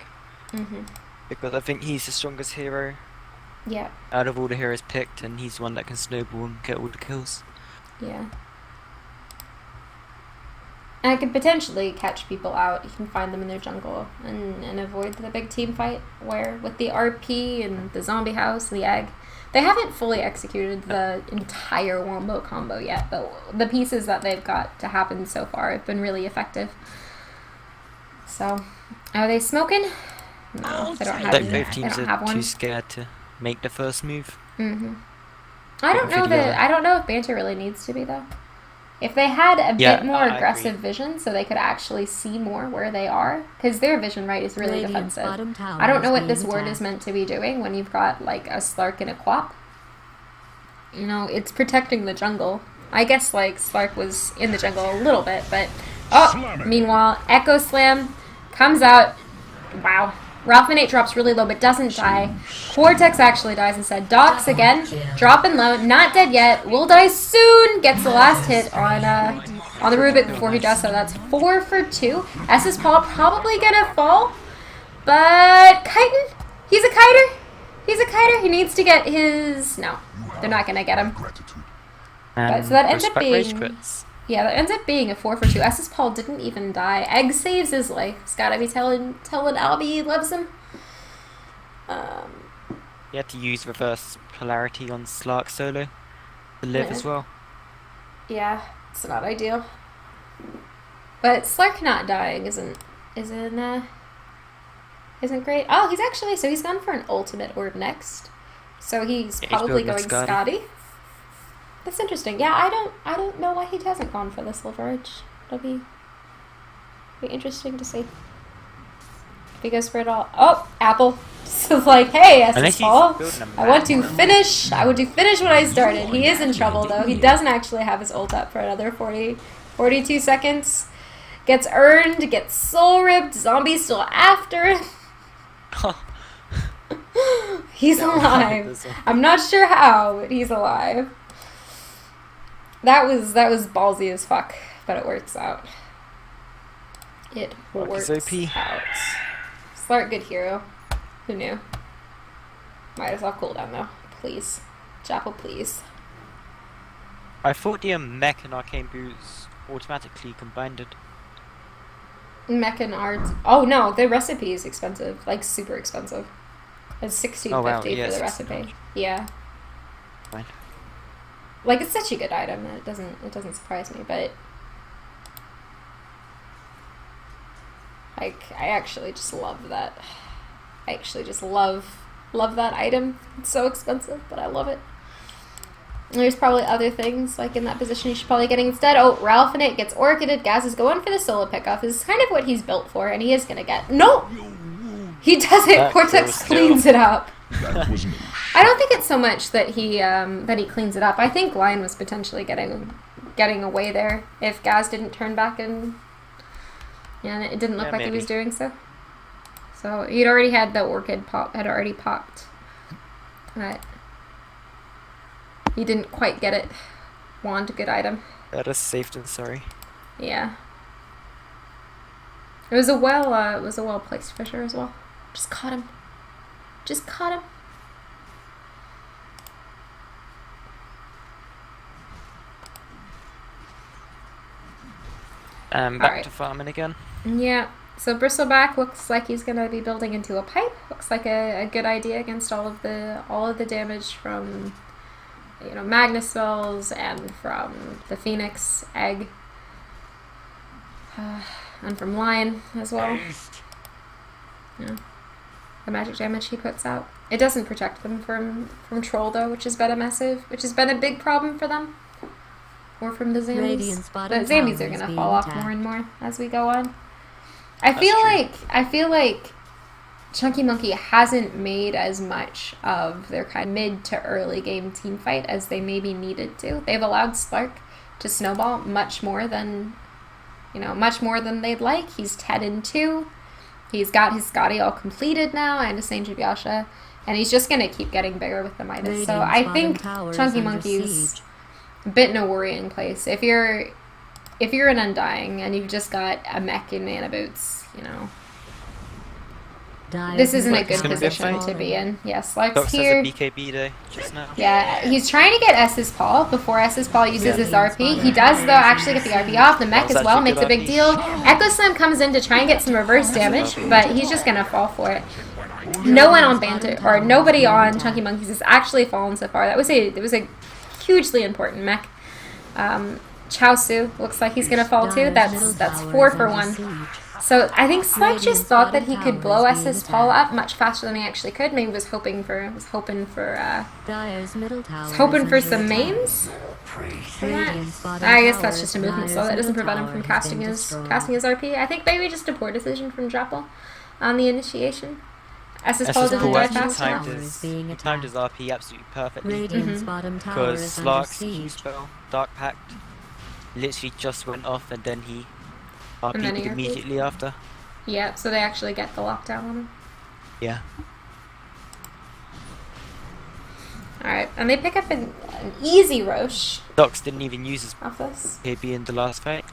Because I think he's the strongest hero Yeah. out of all the heroes picked, and he's one that can snowball and get all the kills. Yeah. And I could potentially catch people out. You can find them in their jungle and avoid the big team fight, where with the RP and the zombie house and the egg, they haven't fully executed the entire wombo combo yet, but the pieces that they've got to happen so far have been really effective. So, are they smoking? No, they don't have Like any. both teams They don't have are one. too scared to make the first move. I don't know video. I don't know if Banter really needs to be, though. If they had a Yeah, bit more I aggressive agree. vision, so they could actually see more where they are, because their vision right is really Radiant's defensive. bottom tower I don't know is what this being word is attacked. meant to be doing when you've got like a Slark and a Quap. You know, it's protecting the jungle. I guess like Slark was in the jungle a little bit, but meanwhile, Echo Slam comes out. Wow. Ralphinate drops really low but doesn't die. Vortex actually dies instead. Dox again, dropping low, not dead yet. Will die soon. Gets the last hit on the Rubik before he does so. That's 4 for 2. SS Paul probably gonna fall, but Chitin, he's a kiter. He's a kiter. He needs to get his. No, they're not gonna get him. Gratitude. And so that ends up respect rage being- quits. Yeah, that ends up being a 4 for 2. SS Paul didn't even die. Egg saves his life. He's gotta be telling Albie he loves him. You had to use reverse polarity on Slark solo to live Yeah. as well. Yeah, it's not ideal. But Slark not dying isn't great. Oh, he's gone for an ultimate orb next. So he's Yeah, he's probably building going with Scotty. Scotty. That's interesting. Yeah, I don't know why he hasn't gone for the Silver Edge. It'll be interesting to see. If he goes for it all. Oh, Apple. So it's like, hey, Unless SS he's Paul, building a I want to map. finish. I want to finish what I started. He is in trouble though. He doesn't actually have his ult up for another 42 seconds. Gets earned, gets soul ripped. Zombie's still after him. He's That was alive. bizarre. I'm not sure how, but he's alive. That was ballsy as fuck, but it works out. It Fuck works is OP. out. Slark, good hero. Who knew? Might as well cool down though. Please. Chapel, please. I thought the mech and arcane boots automatically combined. Mech and art. Oh no, the recipe is expensive. Like super expensive. It's $16.50 Oh, wow, yeah, for the $16. recipe. Yeah. Fine. Like it's such a good item that it doesn't surprise me, but like I actually just love that. I actually just love that item. It's so expensive, but I love it. And there's probably other things like in that position you should probably get instead. Oh, Ralph in it gets orchided. Gaz is going for the solo pickoff. This is kind of what he's built for, and he is gonna get. No, he does it. That Cortex kills cleans it up. That was no I don't think it's so much that he cleans it up. I think Lion was potentially getting away there if Gaz didn't turn back and it didn't look Yeah, like he was maybe. doing so. So he'd already had the orchid had already popped. But he didn't quite get it. Wand, good item. Better safe than sorry. Yeah. It was a well placed fisher as well. Just caught him. Just caught him. Back Alright. to farming again. Yeah. So Bristleback looks like he's gonna be building into a pipe. Looks like a good idea against all of the damage from Magnus spells and from the Phoenix egg. And from Lion as well. haste. Yeah. The magic damage he puts out. It doesn't protect them from Troll though, which has been a big problem for them. Or from the zombies. Radiant's The bottom zombies tower are is gonna being fall off attacked. more and more as we go on. That's I feel like Chunky Monkey hasn't made as much of their kind of mid to early game team fight as they maybe needed to. They've allowed Slark to snowball much more than they'd like. He's 10-2. He's got his Scotty all completed now and a Saint Jibasha, and he's just gonna keep getting bigger with the Midas. So Radiant's I bottom think tower is Chunky under Monkey's siege. a bit in a worrying place. If you're an Undying and you've just got a mech and mana boots, this isn't a good It's gonna be a position fight. to be in. Yes, Lark's Doc says here. a BKB day just now. Yeah, he's trying to get S's Paul before S's Paul uses his RP. He does, though, actually get the RP off. The mech That was as well actually makes a good big RP. deal. Echo Slam comes in to try and get some reverse damage, but he's just gonna fall for it. No one on Banter, or nobody on Chunky Monkeys has actually fallen so far. It was a hugely important mech. Chaosu looks like he's gonna fall too. Dyer's middle That's tower 4 is for under 1. siege. So I think Slug just Radiant's thought that bottom he could tower blow is being S's Paul attacked. up much faster than he actually could. Maybe was hoping for Dyer's middle tower hoping is for under some attack. mains. from that. Radiant's bottom I guess tower that's is just a movement slow. Dyer's That doesn't middle prevent him tower from has casting been his destroyed. RP. I think maybe just a poor decision from Japple on the initiation. SS Paul SS didn't Paul die actually fast tower enough. timed is his, being he timed his attacked. RP absolutely perfectly. Radiant's Mhm. bottom tower Because is under Slark's Q siege. spell, Dark Pact, literally just went off and then he RP'd And then he RP'd. immediately after. Yeah, so they actually get the lockdown on him. Yeah. Alright, and they pick up an easy Roche Dox didn't even use his off this. KB in the last fight.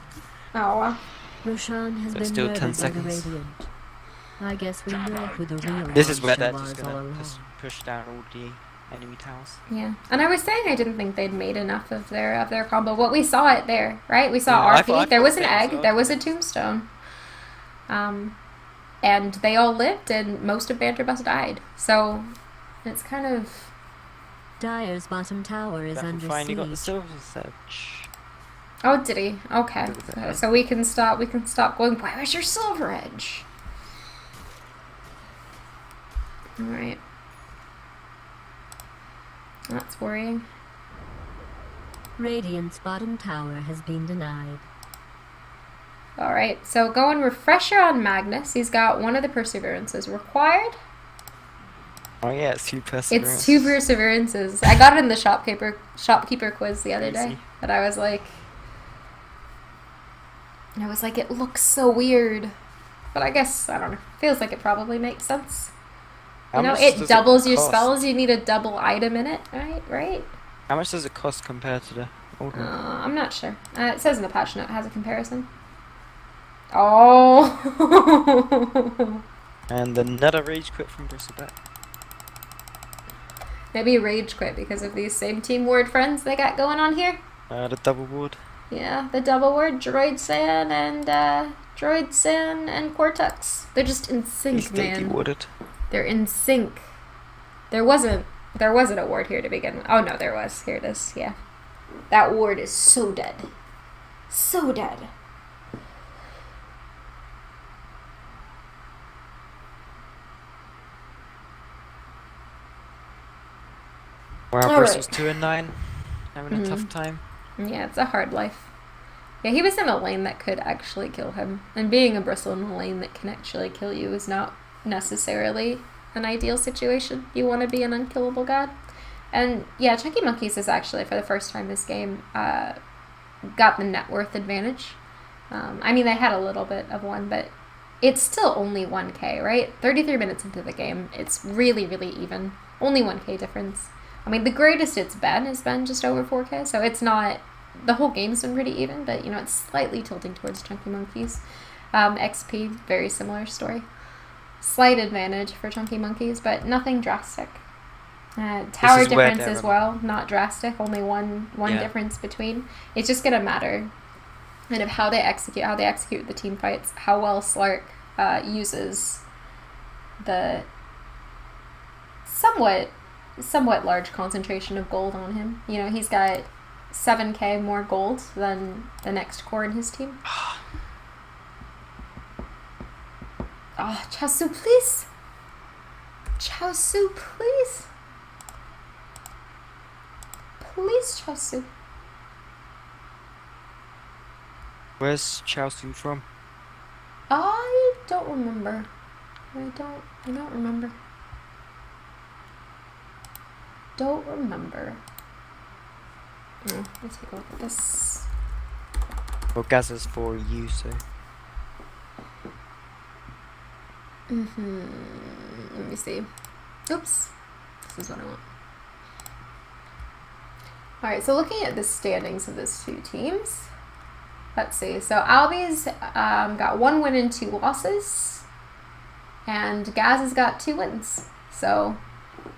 Oh, well. Roshan has So been still 10 murdered by the seconds. Radiant. I guess we know who the real This is where they're monster just was all gonna along. push down all the enemy towers. Yeah, and I was saying I didn't think they'd made enough of their combo. What we saw it there, right? We saw Yeah, I RP. thought There was the an same as egg. well. There was a tombstone. And they all lived, and most of Banter Bus died. So it's kind of Dyer's bottom tower is That under finally got the siege. silver sedge. oh, did he? Okay, Okay. so we can stop. We can stop going. Where is your silver edge? All right, that's worrying. Radiant's bottom tower has been denied. All right, so going refresher on Magnus. He's got one of the perseverances required. Oh yeah, it's 2 perseverance. It's 2 perseverances. I got it in the shopkeeper quiz the other day, Crazy. but I was like, it looks so weird. But I guess I don't know. Feels like it probably makes sense. How You know, much it does doubles your cost? spells. You need a double item in it, right? How much does it cost compared to the old one? I'm not sure. It says in the patch note it has a comparison. Oh. And another rage quit from Bristleback. Maybe rage quit because of these same team ward friends they got going on here. The double ward. Yeah, the double word, Droid San and Cortex. They're just in sync, He's daily man. warded. They're in sync. There wasn't a ward here to begin with. Oh no, there was. Here it is. Yeah. That ward is so dead. So dead. Wow, All Bristol's right. 2 and 9. Having a tough time. Yeah, it's a hard life. Yeah, he was in a lane that could actually kill him. And being a Bristle in a lane that can actually kill you is not necessarily an ideal situation. You want to be an unkillable god. And yeah, Chunky Monkeys is actually, for the first time this game, got the net worth advantage. I mean, they had a little bit of one, but it's still only 1k, right? 33 minutes into the game. It's really, really even. Only 1k difference. I mean, the greatest it's been has been just over 4k, so it's not... The whole game's been pretty even, but, you know, it's slightly tilting towards Chunky Monkeys. XP, very similar story. Slight advantage for Chunky Monkeys, but nothing drastic. Tower difference as well, not drastic, only one difference between. It's just going to matter kind of how they execute the team fights, how well Slark uses the somewhat large concentration of gold on him. You know, he's got 7k more gold than the next core in his team. Chaosu, please! Chaosu, please! Please, Chaosu. Where's Chaosu from? I don't remember. I don't remember. Don't remember. Let's take a look at this. Well, Gaz is for you, so... Let me see. Oops. This is what I want. Alright, so looking at the standings of these two teams. Let's see. So Albi's got 1 win and 2 losses. And Gaz has got 2 wins. So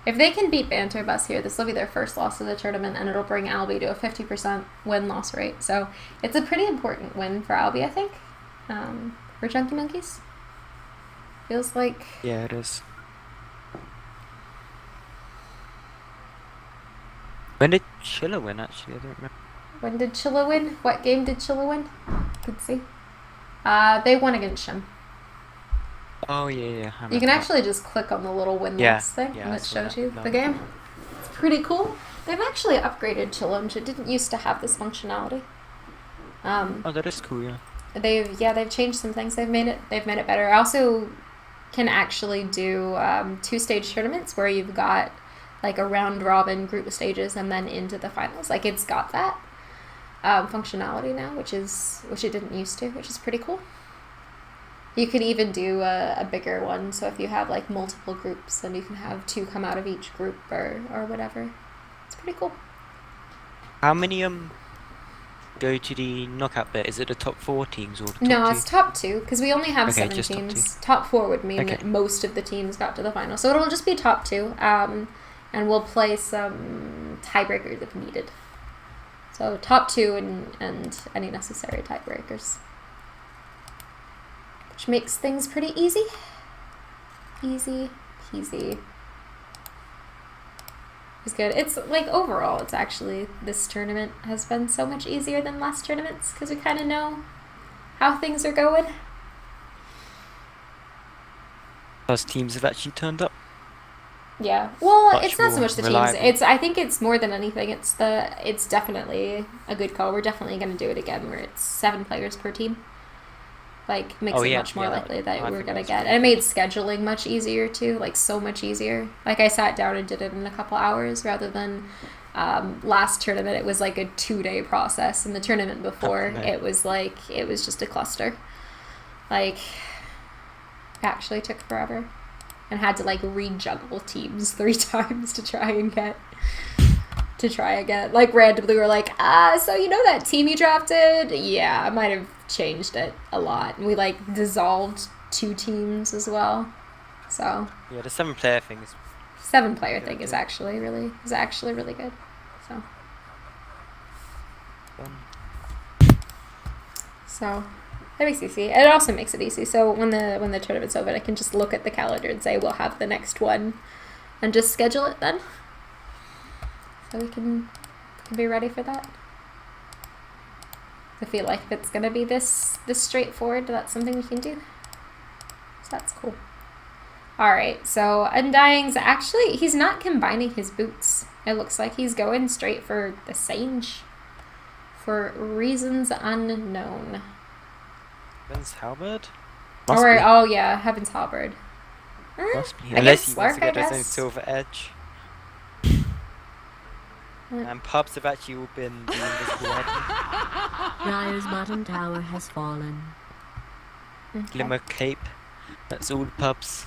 if they can beat Banter Bus here, this will be their first loss of the tournament, and it'll bring Albi to a 50% win-loss rate. So it's a pretty important win for Albi, I think, for Chunky Monkeys. Feels like... Yeah, it is. When did Chilla win, actually? I don't remember. When did Chilla win? What game did Chilla win? Let's see. They won against Shim. Oh, yeah. You can actually just click on the little win-loss thing, and it shows you the game. It's pretty cool. They've actually upgraded Chillum. It didn't used to have this functionality. Oh, that is cool, yeah. They've changed some things. They've made it better. I also can actually do 2-stage tournaments where you've got like a round-robin group of stages and then into the finals. Like, it's got that functionality now, which it didn't used to, which is pretty cool. You could even do a bigger one, so if you have like multiple groups, then you can have 2 come out of each group or whatever. It's pretty cool. How many go to the knockout bit? Is it the top 4 teams or the top 2? No, it's top 2, because we only have 7 just teams. Top 4 would mean that most of the teams got to the final, so it'll just be top 2. And we'll play some tiebreakers if needed. So top 2 and any necessary tiebreakers. Which makes things pretty easy. Easy peasy. It's good. It's like overall, it's actually, this tournament has been so much easier than last tournaments because we kind of know how things are going. Those teams have actually turned up. Yeah. Well, Much it's not so much the reliable. teams. I think it's more than anything. It's definitely a good call. We're definitely going to do it again where it's 7 players per team. Like, makes it much more likely that we're going to get. And it made scheduling much easier too, like so much easier. Like, I sat down and did it in a couple hours rather than last tournament. It was like a 2-day process, and the tournament before it was just a cluster. Like, it actually took forever. and had to like rejuggle teams 3 times to try and get like randomly we're like, so you know that team you drafted? Yeah, I might have changed it a lot. And we like dissolved 2 teams as well. So yeah, the 7-player thing is 7-player thing is actually really good. So So that makes it easy. It also makes it easy. So when the tournament's over, I can just look at the calendar and say we'll have the next one, and just schedule it then. So we can be ready for that. I feel like if it's gonna be this straightforward, that's something we can do. So that's cool. All right. So Undying's actually he's not combining his boots. It looks like he's going straight for the Sage. For reasons unknown. Heaven's Halberd? Oh yeah, Heaven's Halberd. Must be. Unless he wants to Slark, get his own Silver Edge. And pubs have actually all been the invisible edge. Dyer's bottom tower has fallen. Glimmer Cape. That's all the pubs.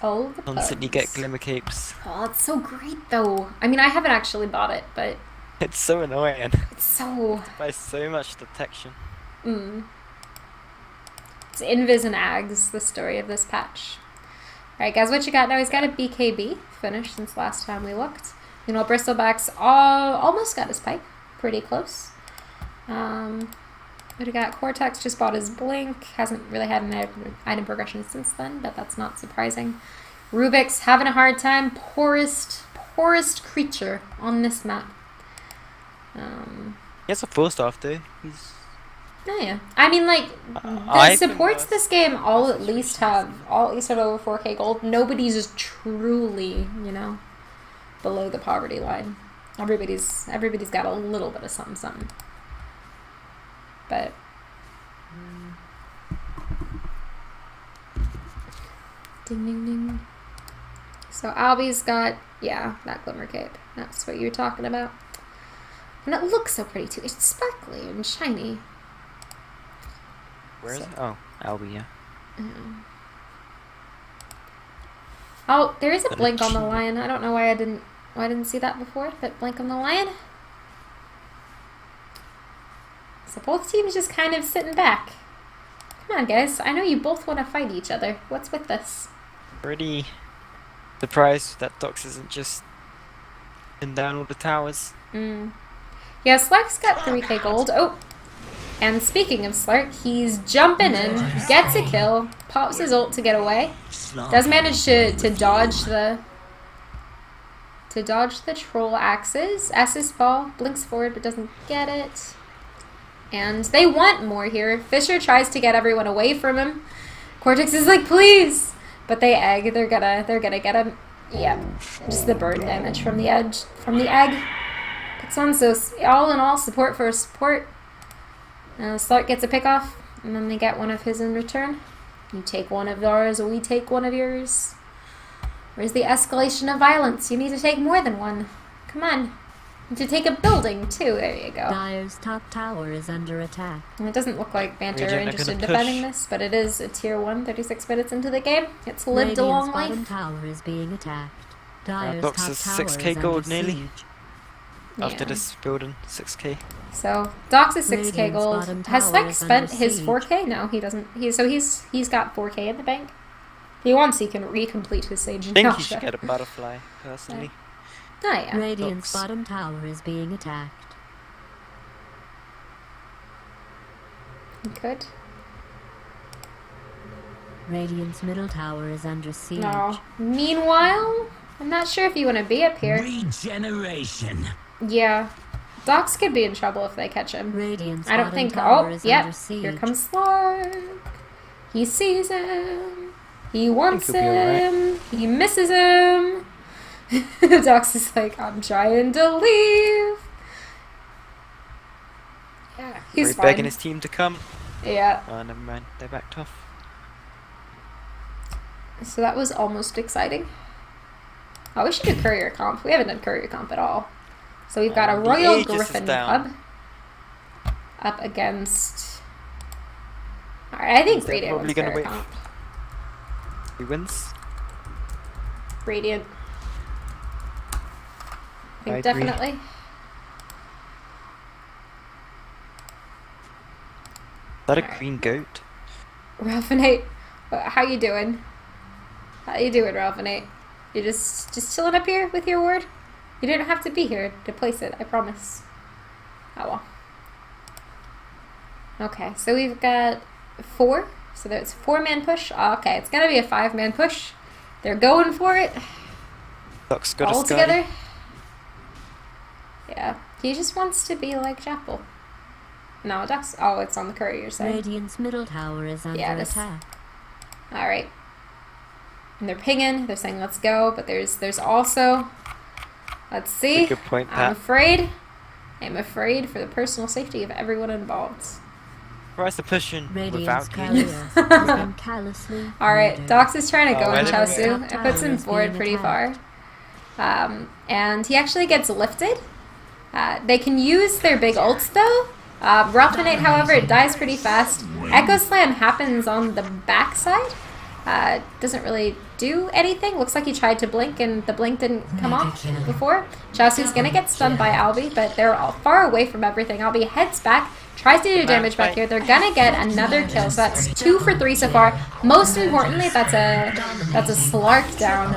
All the pubs. Constantly get Glimmer Capes. Oh, it's so great though. I mean, I haven't actually bought it, but It's so annoying. it's so... By so much detection. It's Invis and Ags, the story of this patch. Alright guys, what you got now? He's got a BKB finished since last time we looked. You know, Bristleback's almost got his pipe. Pretty close. What do we got? Cortex just bought his Blink. Hasn't really had an item progression since then, but that's not surprising. Rubik's having a hard time. Poorest creature on this map. He has a 4-star though. He's... Oh yeah. I mean, like, the supports this game all at least have over 4K gold. Nobody's just truly, you know, below the poverty line. Everybody's got a little bit of something. But ding ding ding. So Albie's got that Glimmer Cape. That's what you were talking about. And it looks so pretty too. It's sparkly and shiny. Where is it? Oh, Albie, yeah. Oh, there is a blink on the lion. I don't know why I didn't see that before. That blink on the lion. So both teams just kind of sitting back. Come on, guys. I know you both want to fight each other. What's with this? Pretty surprised that Dox isn't just pin down all the towers. Yeah, Slark's got 3K gold. Oh, and speaking of Slark, he's jumping in, gets a kill, pops his ult to get away. Does manage to dodge the troll axes. S's ball blinks forward but doesn't get it. And they want more here. Fisher tries to get everyone away from him. Cortex is like, please, but they egg. They're gonna get him. Yeah, just the burn damage from the egg. Puts on, so all in all, support for support. Slark gets a pick off, and then they get one of his in return. You take one of ours, we take one of yours. Where's the escalation of violence? You need to take more than one. Come on. You need to take a building, too. There you go. Dyer's top tower is under attack. And it doesn't look like Banter are Radiant are interested in gonna defending push. this, but it is a tier 1, 36 minutes into the game. It's lived a long Radiant's bottom life. tower is being attacked. Dyer's Dox top is tower 6K is gold under nearly. siege. After Yeah. this building, 6K. So Dox is 6K Radiant's gold. bottom Has tower Spec is spent under his siege. 4K? No, he doesn't. He's got 4K in the bank. If he wants, he can recomplete his Sage I and think Yasha. he should get a butterfly, personally. Oh yeah. Radiant's Dox. bottom tower is being attacked. He could. Radiant's middle tower is under siege. No. Meanwhile, I'm not sure if you want to be up here. Regeneration. Yeah. Dox could be in trouble if they catch him. Radiant's I don't bottom think. tower Oh, is yep. under siege. Here comes Slark. He sees him. He wants he'll be alright. him. He misses him. Dox is like, I'm trying to leave. Yeah, he's He's fine. begging his team to come. Yeah. Oh, never mind. They're backed off. So that was almost exciting. Oh, we should do courier comp. We haven't done courier comp at all. So we've got a The Royal Aegis is Griffin down. pub up against. Alright, I think They're Radiant probably wins gonna courier wait. comp. He wins. Radiant. I think I agree. definitely. Is that a Alright. green goat? Ralphinate, how you doing? How you doing, Ralphinate? You just chilling up here with your ward? You didn't have to be here to place it, I promise. Oh well. Okay, so we've got 4. So that's 4-man push. Okay, it's gonna be a 5-man push. They're going for it. Duck's got a All Sky. together. Yeah, he just wants to be like Chapel. No, Duck's. Oh, it's on the courier side. Radiant's middle tower is under Yeah, this- attack. All right. And they're pinging. They're saying let's go, but there's also. Let's see. Good point, I'm Pat. afraid. I'm afraid for the personal safety of everyone involved. Tries to push in Radiant's without courier you. has been callously All right, murdered. Dox is trying to go Oh, on wait a Chaosu. minute. It puts him forward pretty far. And he actually gets lifted. They can use their big ults though. Ralphinate, however, it dies pretty fast. Echo Slam happens on the backside. Doesn't really do anything. Looks like he tried to blink and the blink didn't come off before. Chaosu's gonna get stunned by Albi, but they're all far away from everything. Albi heads back, tries to do damage back here. They're gonna get another kill, so that's 2 for 3 so far. Most importantly, that's a Slark down.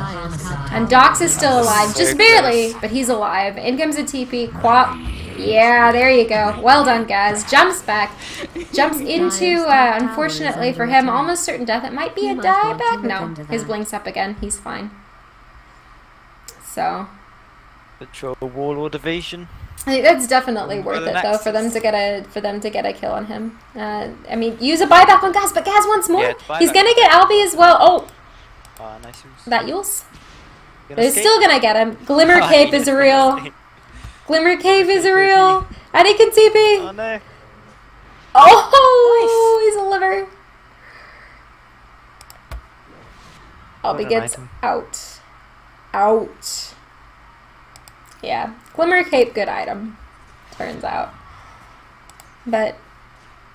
And Dox is still alive, just barely, but he's alive. In comes a TP, Quap. Yeah, there you go. Well done, guys. Jumps back. Jumps into, unfortunately for him, almost certain death. It might be a dieback. No, his blink's up again. He's fine. So, Patrol Warlord evasion. I think that's definitely worth the it though for them Nexus. to get a kill on him. I mean, use a buyback on Gaz, but Gaz wants more. Yeah, it's He's buyback. gonna get Albi as well. Oh, Ah, nice use. that Yules. Gonna But he's escape? still gonna get him. Glimmer Ah, Cape he is just real. escaped. Glimmer Cave is real. And he can TP. Oh no. Oh, he's a liver. Albi What an gets item. out. Out. Yeah. Glimmer Cape, good item. Turns out. But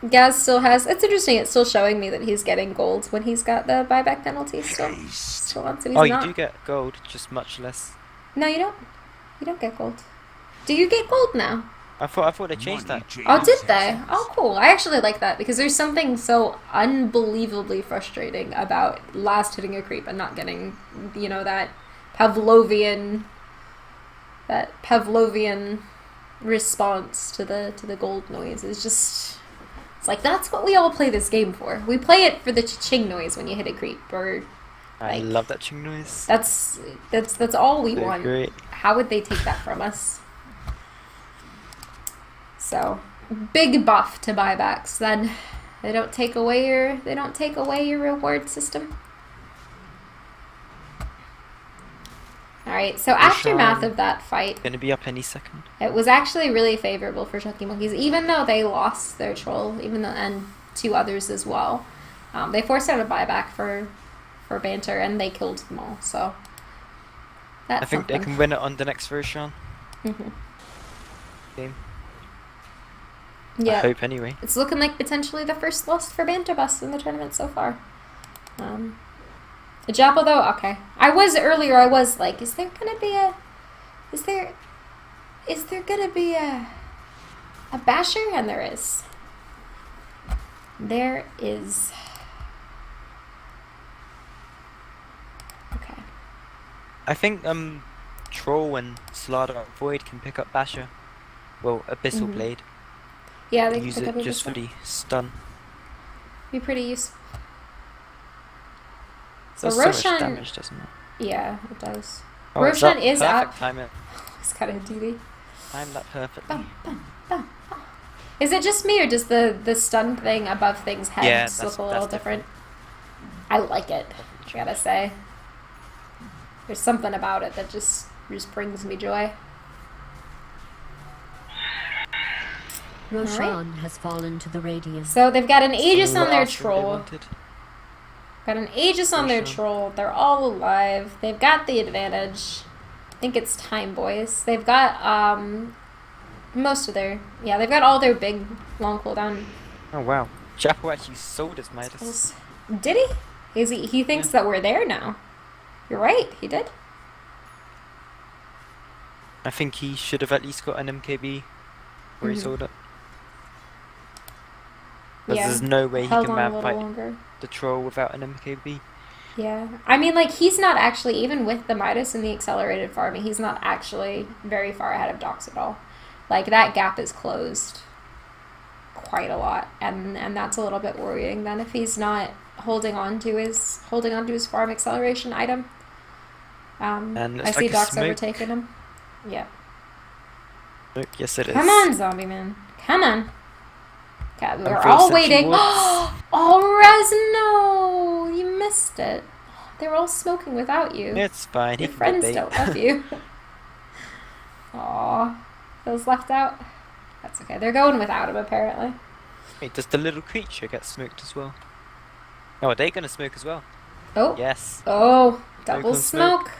Gaz still has... It's interesting, it's still showing me that he's getting gold when he's got the buyback penalty still. Still on, so he's Oh, not. you do get gold, just much less. No, you don't. You don't get gold. Do you get gold now? I thought they changed that. Oh, did they? Oh, cool. I actually like that because there's something so unbelievably frustrating about last hitting a creep and not getting, you know, that Pavlovian response to the gold noise. It's just, it's like that's what we all play this game for. We play it for the cha-ching noise when you hit a creep, or I like, love that ching noise. that's all we They're want. great. How would they take that from us? So, big buff to buybacks. Then they don't take away your reward system. All right. So aftermath of that fight, Gonna be up any second. it was actually really favorable for Chucky Monkeys, even though they lost their troll, and 2 others as well. They forced out a buyback for Banter, and they killed them all. So that's I think they can win it on the next version. Game. Yeah. I hope anyway. It's looking like potentially the first loss for Banter Bus in the tournament so far. Japple though, okay. I was like, is there gonna be a basher? And there is. There is. Okay. I think Troll and Slardar Void can pick up Basher. Well, Abyssal Blade. Yeah, they Use can pick it up just for Abyssal. the stun. Be pretty useful. So Does so much Roshan, damage, doesn't it? yeah, it does. Oh, it's Roshan up. is Perfect up. Time it. He's got a DD. Time that perfectly. Is it just me, or does the stun thing above things head Yeah, just look that's- a little that's different? I like it, I gotta say. There's something about it that just brings me joy. Roshan has fallen to the Radiant. So they've got an Aegis on their Last what they troll. wanted. Got an Aegis on their Roshan. troll. They're all alive. They've got the advantage. I think it's time, boys. They've got most of their they've got all their big long cooldown. Oh wow. Jappo actually sold his Midas. Did he? He thinks that we're there now. You're right, he did. I think he should have at least got an MKB where he sold it. Because there's no way he held can on a man little fight longer. the troll without an MKB. Yeah, I mean, like, he's not actually, even with the Midas and the accelerated farming, he's not actually very far ahead of Dox at all. Like, that gap is closed quite a lot, and that's a little bit worrying then if he's not holding on to his farm acceleration item. And I it's see like a Dox smoke. overtaking him. Yeah. Smoke, yes it is. Come on, zombie man. Come on. Okay, we're for all Century waiting. Woods. Oh, Rez, no! You missed it. They were all smoking without you. It's fine, he Your can friends get bait. don't love you. Aw. Those left out? That's okay. They're going without him, apparently. Wait, does the little creature get smoked as well? Oh, are they gonna smoke as well? Oh. Yes. Oh, double Smoke on smoke.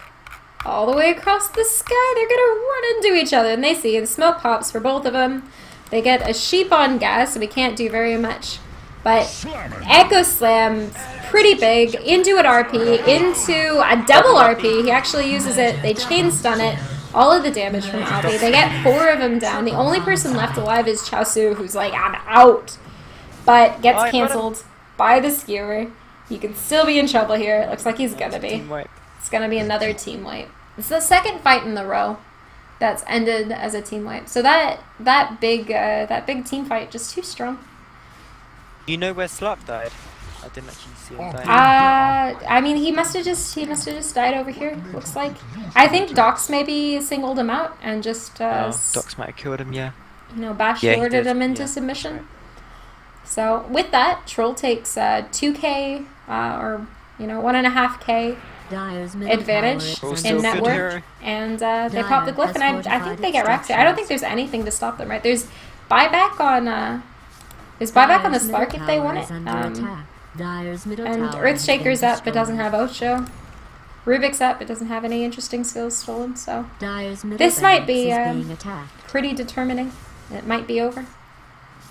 All the way across the sky. They're gonna run into each other. And they see the smoke pops for both of them. They get a sheep on gas, so we can't do very much. But Echo Slam, pretty big, into an RP, into a double RP. He actually uses it. They chain stun it. All of the damage from Avi. They get 4 of them down. The only person left alive is Chaosu, who's like, I'm out. But gets cancelled by the skewer. You can still be in trouble here. It looks like he's gonna be. Team wipe. It's gonna be another team wipe. It's the second fight in the row that's ended as a team wipe. So that big team fight just too strong. Do you know where Slurp died? I didn't actually see him die. I mean, he must have just died over here. Looks like. I think Dox maybe singled him out and just Dox might have killed him, yeah. bash Yeah, he lorded did. him into Yeah, submission. right. So with that, Troll takes 2k or 1.5k Dyer's middle advantage tower is Still in good network, hero. and they pop the glyph, and I think they get Raxia. fortified I don't think there's anything to stop them, right? There's buyback on the Slark if they want it. Dyer's middle And tower has been Earthshaker's up but doesn't destroyed. have Ocho. Rubik's up but doesn't have any interesting skills stolen, so Dyer's middle this might be barracks is being attacked. pretty determining. It might be over.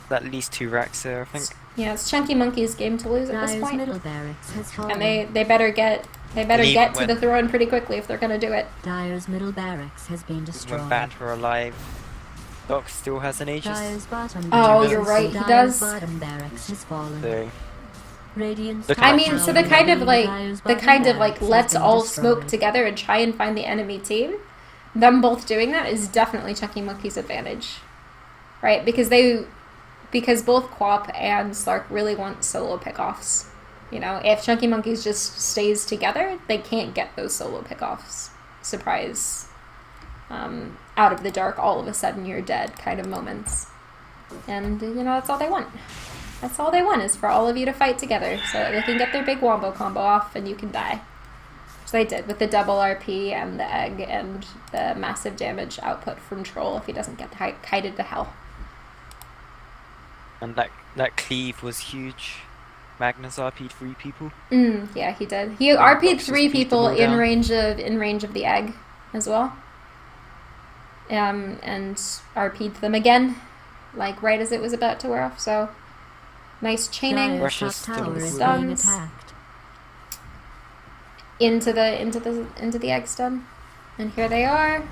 At least 2 racks there, I think. Yeah, it's Chunky Monkey's game to lose at this Dyer's point. middle barracks has fallen. And they better get And get to when- the throne pretty quickly if they're gonna do it. Dyer's middle barracks has been This is destroyed. when Banter alive. Dox still has an Aegis. Dyer's bottom Oh, barracks- you're right, he Dyer's does. bottom barracks has fallen. So, Radiant's Look top at I mean, so the tower kind of in like Dyer's bottom barracks has let's been all destroyed. smoke together and try and find the enemy team. Them both doing that is definitely Chunky Monkey's advantage, right? Because both Quap and Slark really want solo pickoffs. If Chunky Monkeys just stays together, they can't get those solo pickoffs. Surprise. Out of the dark, all of a sudden you're dead kind of moments. And, that's all they want. That's all they want is for all of you to fight together so that they can get their big wombo combo off and you can die. Which they did with the double RP and the egg and the massive damage output from Troll if he doesn't get kited to hell. and that cleave was huge. Magnus RP'd 3 people. Yeah, he did. He RP'd Boxes 3 beat them people all in down. range of the egg as well. And RP'd them again, like right as it was about to wear off. So nice chaining Dyer's top Russia's tower is still being stuns. attacked. into the egg stun. And here they are.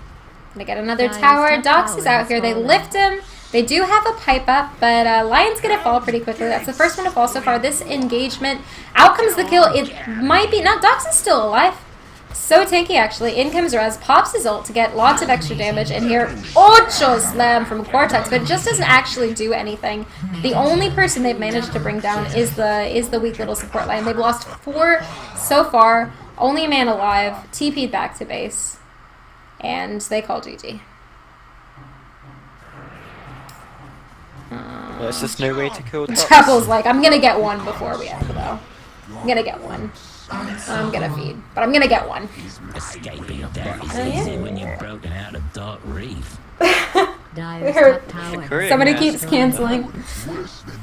Gonna get another Dyer's tower. top Dox tower is out has here. They fallen. lift him. They do have a pipe up, but Lion's gonna fall pretty quickly. That's the first one to fall so far. This engagement. Out comes the kill. It might be. No, Dox is still alive. So tanky, actually. In comes Rez. Pops his ult to get lots of extra damage. And here, Ocho Slam from Cortex, but it just doesn't actually do anything. The only person they've managed to bring down is the weak little support line. They've lost 4 so far. Only a man alive. TP'd back to base. And they call GG. There's just no way to kill Dox. Chapel's like, I'm gonna get one before we end, though. I'm gonna get one. I'm gonna feed, but I'm gonna get one. Escaping death is Oh, yeah. easy when you've broken out of Dark Reef. Dyer's heard- top tower. Great. Somebody Yeah. keeps canceling. Worse than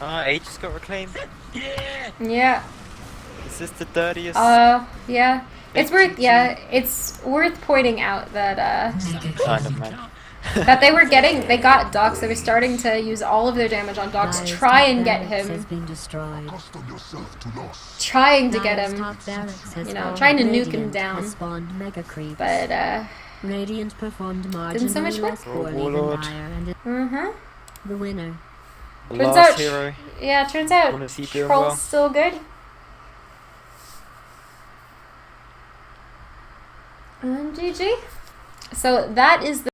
death. Aegis got reclaimed. Yeah. Is this the dirtiest? Yeah. It's worth pointing out that kind of man. That they were getting, they got Docs. They were starting to use all of their damage on Docs, Dyer's try top and get barracks has him, been destroyed. Accustom yourself to loss. trying to get Dyer's him, top barracks has you know, spawned. trying to nuke him Radiant down. has spawned mega creeps. but Radiant performed Didn't so much marginally work. less poorly Warlord. than Dire and is the winner. The Turns last out, hero. yeah, turns out Wanna see doing Troll's well? still good. GG. So that is the